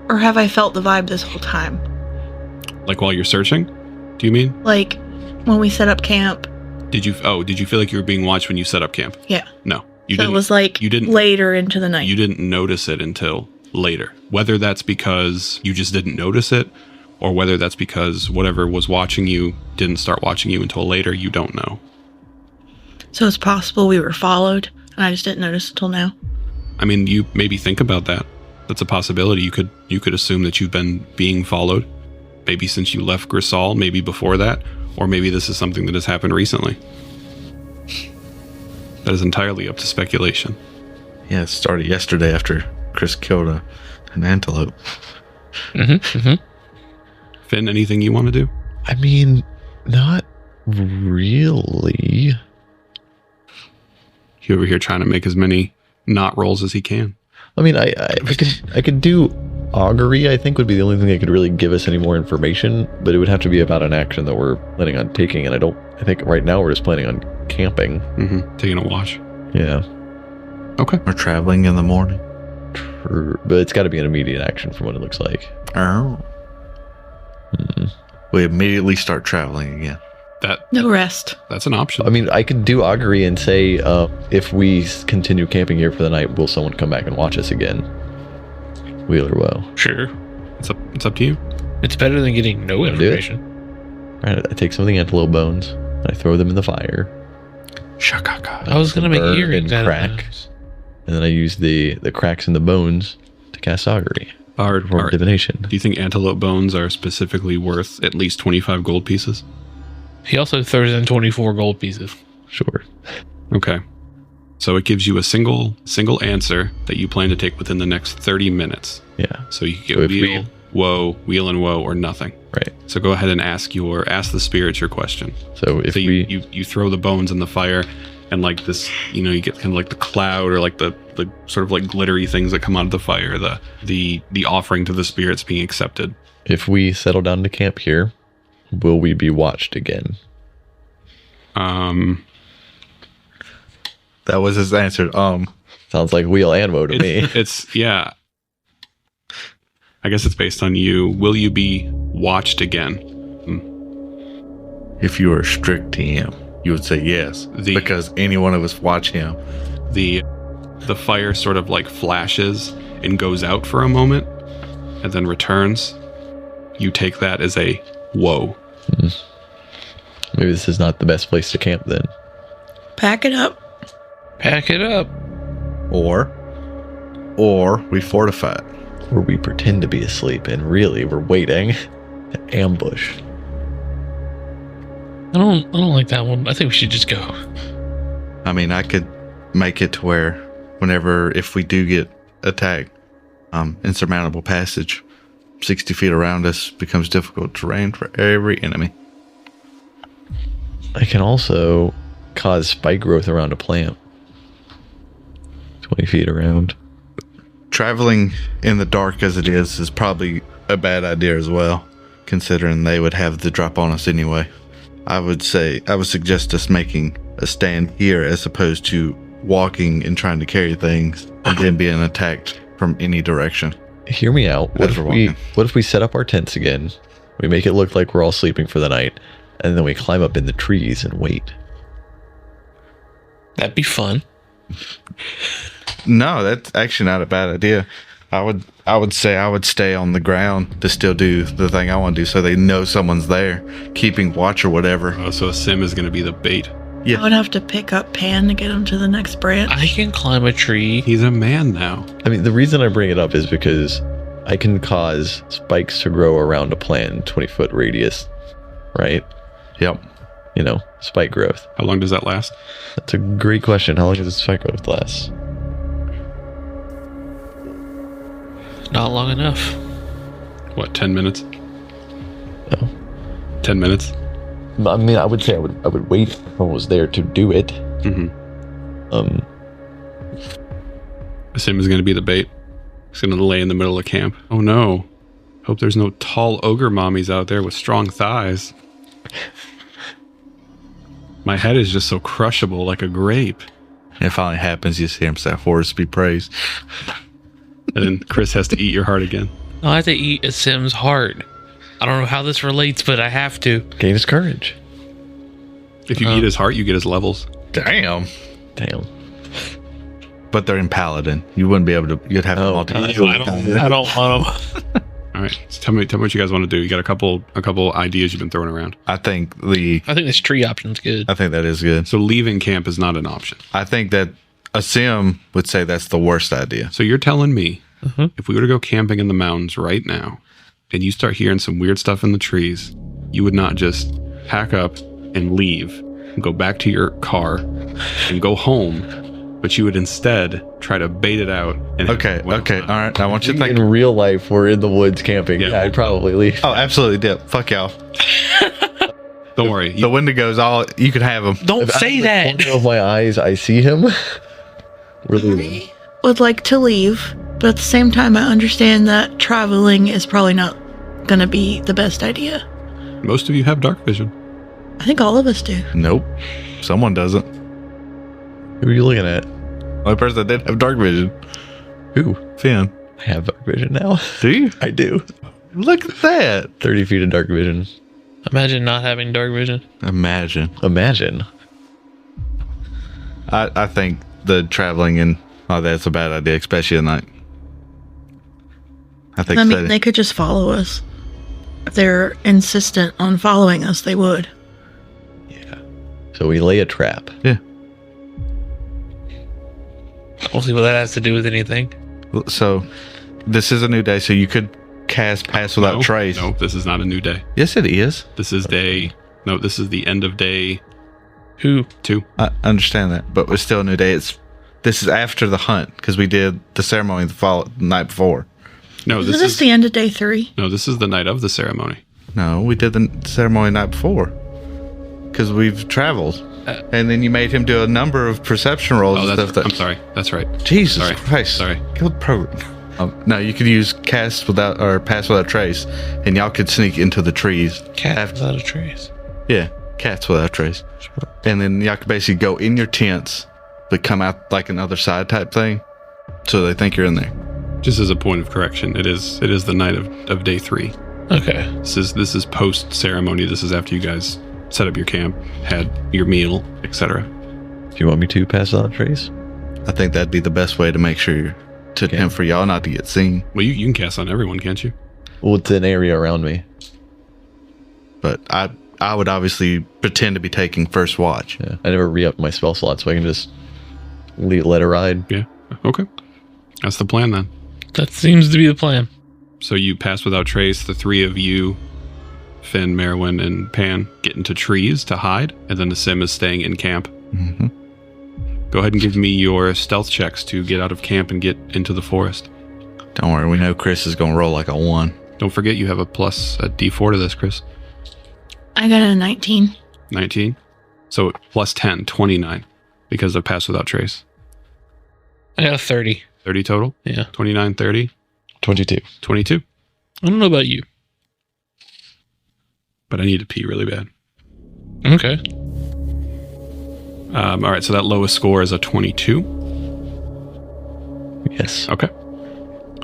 or have I felt the vibe this whole time? Like while you're searching? Do you mean? Like when we set up camp. Did you feel like you were being watched when you set up camp? Yeah. No. You So didn't. it was like you didn't later into the night. You didn't notice it until later. Whether that's because you just didn't notice it, or whether that's because whatever was watching you didn't start watching you until later, you don't know. So it's possible we were followed, and I just didn't notice until now. I mean, you maybe think about that. That's a possibility. You could assume that you've been being followed, maybe since you left Grisal, maybe before that, or maybe this is something that has happened recently. That is entirely up to speculation. Yeah, it started yesterday after Chris killed an antelope. Finn, anything you want to do? I mean, not really. He over here trying to make as many not rolls as he can. I mean, I could do augury. I think would be the only thing that could really give us any more information, but it would have to be about an action that we're planning on taking. And I think right now we're just planning on camping. Taking a watch. Yeah. Okay. We're traveling in the morning. True, but it's got to be an immediate action from what it looks like. Oh. We immediately start traveling again. No rest. That's an option. I mean, I could do augury and say, if we continue camping here for the night, will someone come back and watch us again? Wheel or woe? Sure. It's up to you. It's better than getting no Wanna do it? information. Right, I take some of the antelope bones, and I throw them in the fire. Shakaka. I was going to make Burn earrings and out of crack. those. And then I use the cracks in the bones to cast augury. Bard, Or divination. do you think antelope bones are specifically worth at least 25 gold pieces? He also throws in 24 gold pieces. Sure. Okay. So it gives you a single answer that you plan to take within the next 30 minutes. Yeah. So you can So get if wheel and woe, or nothing. Right. So go ahead and ask the spirits your question. So if So we you throw the bones in the fire, and like this, you get kind of like the cloud, or like the sort of like glittery things that come out of the fire, the offering to the spirits being accepted. if we settle down to camp here, will we be watched again? That was his answer. Sounds like wheel and woe to me. It's yeah. I guess it's based on you. Will you be watched again? If you were a strict TM, you would say yes, because any one of us watch him. The fire sort of like flashes and goes out for a moment, and then returns. You take that as a whoa. Maybe this is not the best place to camp then. Pack it up. Pack it up. Or we fortify it. Or we pretend to be asleep and really we're waiting to ambush. I don't like that one. I think we should just go. I mean, I could make it to where if we do get attacked, insurmountable passage, 60 feet around us becomes difficult terrain for every enemy. I can also cause spike growth around a plant. 20 feet around. Traveling in the dark as it is probably a bad idea as well, considering they would have the drop on us anyway. I would suggest us making a stand here as opposed to walking and trying to carry things and then being attacked from any direction. Hear me out. What As if we're we walking. set up our tents again? We make it look like we're all sleeping for the night, and then we climb up in the trees and wait. That'd be fun. No, that's actually not a bad idea. I would say I would stay on the ground to still do the thing I want to do, so they know someone's there, keeping watch or whatever. Oh, so Sim is going to be the bait. Yeah. I would have to pick up Pan to get him to the next branch. I can climb a tree. He's a man now. I mean, the reason I bring it up is because I can cause spikes to grow around a plant in 20-foot radius, right? Yep. Spike growth. How long does that last? That's a great question. How long does spike growth last? Not long enough. What, 10 minutes? No. 10 minutes? I mean, I would say I would wait if someone was there to do it. Mm-hmm. Sim is going to be the bait. He's going to lay in the middle of camp. Oh no. Hope there's no tall ogre mommies out there with strong thighs. My head is just so crushable like a grape. It finally happens. You see him say, "Horus be praised." And then Chris has to eat your heart again. I have to eat a Sim's heart. I don't know how this relates, but I have to. Gain his courage. If you eat his heart, you get his levels. Damn. Damn. but they're in Paladin. You wouldn't be able to. You'd have to multi. I don't want them. All right. So tell me what you guys want to do. You got a couple ideas you've been throwing around. I think this tree option's good. I think that is good. So leaving camp is not an option. I think that a sim would say that's the worst idea. So you're telling me if we were to go camping in the mountains right now and you start hearing some weird stuff in the trees, you would not just pack up and leave and go back to your car and go home, but you would instead try to bait it out. And Okay. All right. I want you to think. In real life, we're in the woods camping. Yeah. Yeah, I'd probably leave. Oh, absolutely dip. Fuck y'all. Don't worry. The Wendigos, you can have them. Don't say that. Out of my eyes, I see him. We're leaving. Would like to leave, but at the same time, I understand that traveling is probably not going to be the best idea. Most of you have dark vision. I think all of us do. Nope. Someone doesn't. Who are you looking at? Only person that did have dark vision. Who? Finn. I have dark vision now. Do you? I do. Look at that. 30 feet of dark vision. Imagine not having dark vision. Imagine. I think the traveling and all that's a bad idea, especially at night. I think I mean, they could just follow us. If they're insistent on following us, they would. Yeah. So we lay a trap. Yeah. We'll see what that has to do with anything. So this is a new day, so you could cast Pass Without Trace. No, this is not a new day. Yes, it is. This is this is the end of day Who? 2. I understand that, but it's still a new day. This is after the hunt because we did the ceremony the night before. No, Isn't this the end of day 3? No, this is the night of the ceremony. No, we did the ceremony night before because we've traveled, and then you made him do a number of perception rolls and stuff. I'm sorry. That's right. Jesus Sorry. Christ! Sorry. Kill the program. No, you could use Pass Without Trace, and y'all could sneak into the trees. Cat without a trace. Yeah, Cats Without Trace, and then y'all could basically go in your tents, but come out like another side type thing, so they think you're in there. Just as a point of correction, it is the night of day 3. Okay. This is post ceremony. This is after you guys set up your camp, had your meal, etc. Do you want me to pass on trace? I think that'd be the best way to make sure and for y'all not to get seen. Well, you can cast on everyone, can't you? Well, it's an area around me. But I would obviously pretend to be taking first watch. Yeah. I never re-up my spell slot, so I can just let it ride. Yeah. Okay. That's the plan then. That seems to be the plan. So you pass without trace. The 3 of you, Finn, Merwin, and Pan, get into trees to hide, and then the sim is staying in camp. Mm-hmm. Go ahead and give me your stealth checks to get out of camp and get into the forest. Don't worry, we know Chris is going to roll like a 1. Don't forget you have a D4 to this, Chris. I got a 19. 19. So plus 10, 29, because of pass without trace. I got a 30. 30 total? Yeah. 29, 30, 22. 22. I don't know about you. But I need to pee really bad. Okay. All right, so that lowest score is a 22. Yes. Okay.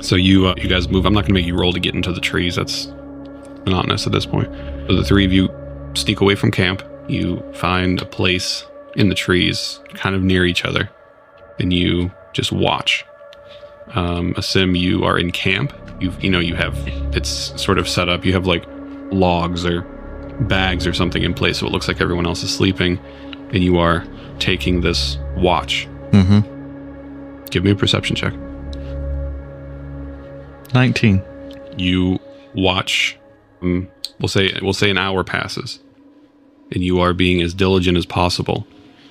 So you guys move. I'm not going to make you roll to get into the trees. That's monotonous at this point. So the 3 of you sneak away from camp. You find a place in the trees kind of near each other, and you just watch. Asim, you are in camp. You have, it's sort of set up. You have like logs or bags or something in place, so it looks like everyone else is sleeping, and you are taking this watch. Mm-hmm. Give me a perception check. 19. You watch. We'll say an hour passes, and you are being as diligent as possible.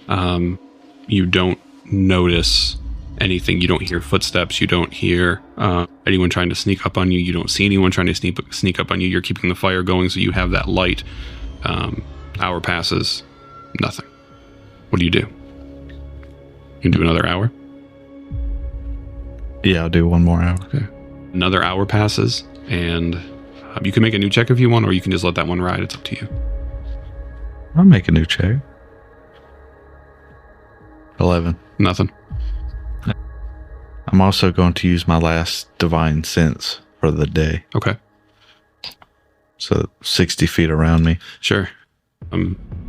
You don't notice anything. You don't hear footsteps. You don't hear anyone trying to sneak up on you. You don't see anyone trying to sneak up on you. You're keeping the fire going, so you have that light. Hour passes, nothing. What do? You can do another hour? Yeah, I'll do 1 more hour. Okay. Another hour passes, and you can make a new check if you want, or you can just let that one ride. It's up to you. I'll make a new check. 11. Nothing. I'm also going to use my last divine sense for the day. Okay. So 60 feet around me. Sure.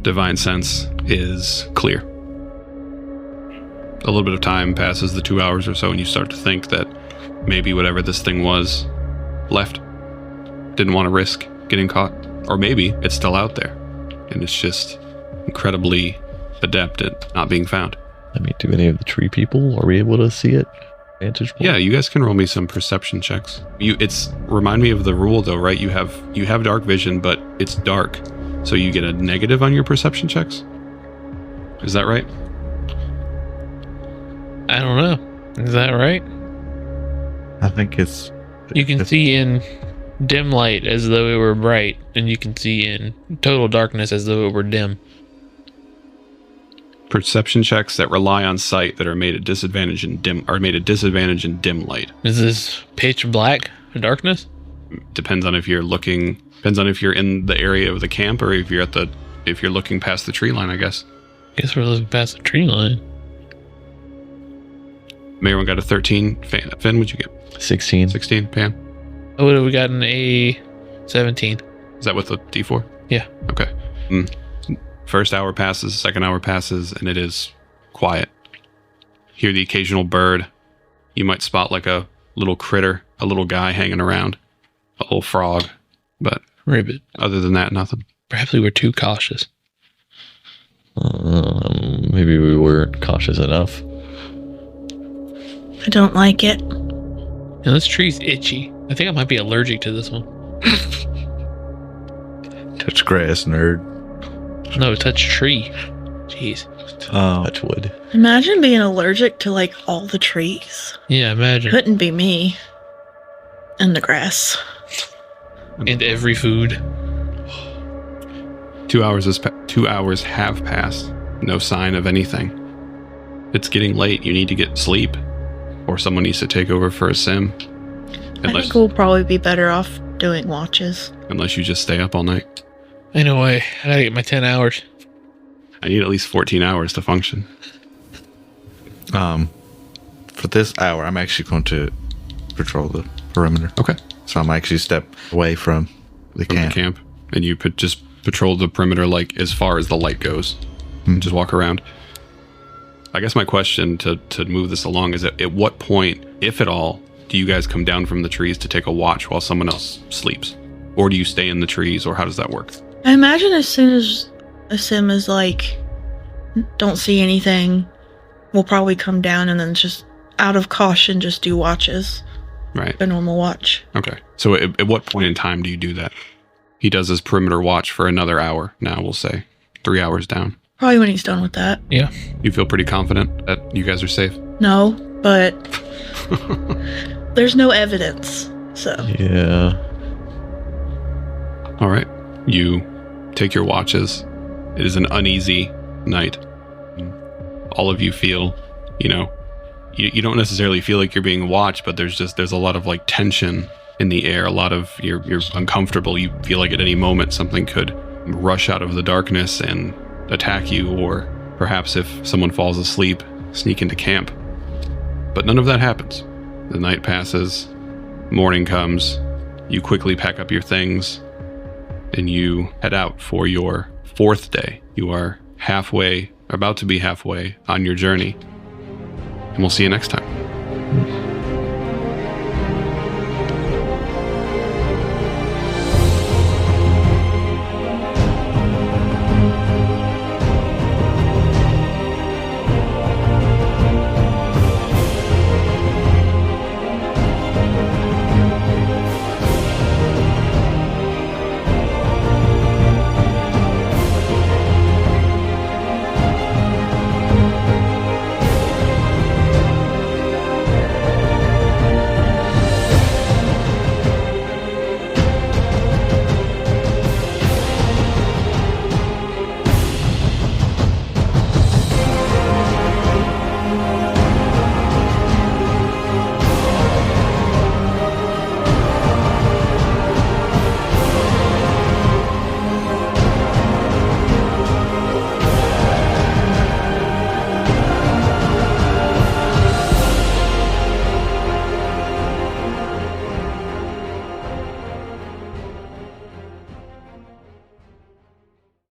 Divine sense is clear. A little bit of time passes, the 2 hours or so, and you start to think that maybe whatever this thing was left. Didn't want to risk getting caught. Or maybe it's still out there, and it's just incredibly adept at not being found. I mean, do any of the tree people, are we able to see it? Vantage point? Yeah, you guys can roll me some perception checks. Remind me of the rule though, right? You have dark vision, but it's dark. So you get a negative on your perception checks? Is that right? I don't know. Is that right? I think it's. You can see in dim light as though it were bright, and you can see in total darkness as though it were dim. Perception checks that rely on sight that are made at disadvantage in dim light. Is this pitch black or darkness? Depends on if you're in the area of the camp or if you're looking past the tree line, I guess. Guess we're looking past the tree line. Everyone got a 13. Finn, what'd you get? 16. 16, Pam? Oh, what have we gotten? A 17. Is that with the D4? Yeah. Okay. First hour passes, second hour passes, and it is quiet. Hear the occasional bird. You might spot like a little critter, a little guy hanging around, a little frog, but Ribbit. Other than that, nothing. Perhaps we were too cautious. Maybe we weren't cautious enough. I don't like it. And this tree's itchy. I think I might be allergic to this one. Touch grass, nerd. No, touch tree. Jeez. Touch wood. Imagine being allergic to like all the trees. Yeah, imagine. Couldn't be me. And the grass. And every food. 2 hours have passed. No sign of anything. It's getting late. You need to get sleep. Or someone needs to take over for a sim. I think we'll probably be better off doing watches. Unless you just stay up all night. Anyway, I gotta get my 10 hours. I need at least 14 hours to function. For this hour, I'm actually going to patrol the perimeter. Okay. So I'm actually step away from the camp. And you could just patrol the perimeter like as far as the light goes. And just walk around. I guess my question to move this along is at what point, if at all, do you guys come down from the trees to take a watch while someone else sleeps? Or do you stay in the trees, or how does that work? I imagine as soon as a sim is like, don't see anything, we'll probably come down and then just out of caution just do watches. Right. A normal watch. Okay. So at what point in time do you do that? He does his perimeter watch for another hour now, we'll say. 3 hours down. Probably when he's done with that. Yeah. You feel pretty confident that you guys are safe? No, but there's no evidence, so. Yeah. All right. You take your watches. It is an uneasy night. All of you feel, you don't necessarily feel like you're being watched, but there's a lot of like tension in the air. A lot of you're uncomfortable. You feel like at any moment something could rush out of the darkness and attack you, or perhaps if someone falls asleep, sneak into camp. But none of that happens. The night passes, morning comes, you quickly pack up your things, and you head out for your 4th day. You are about to be halfway on your journey, and we'll see you next time.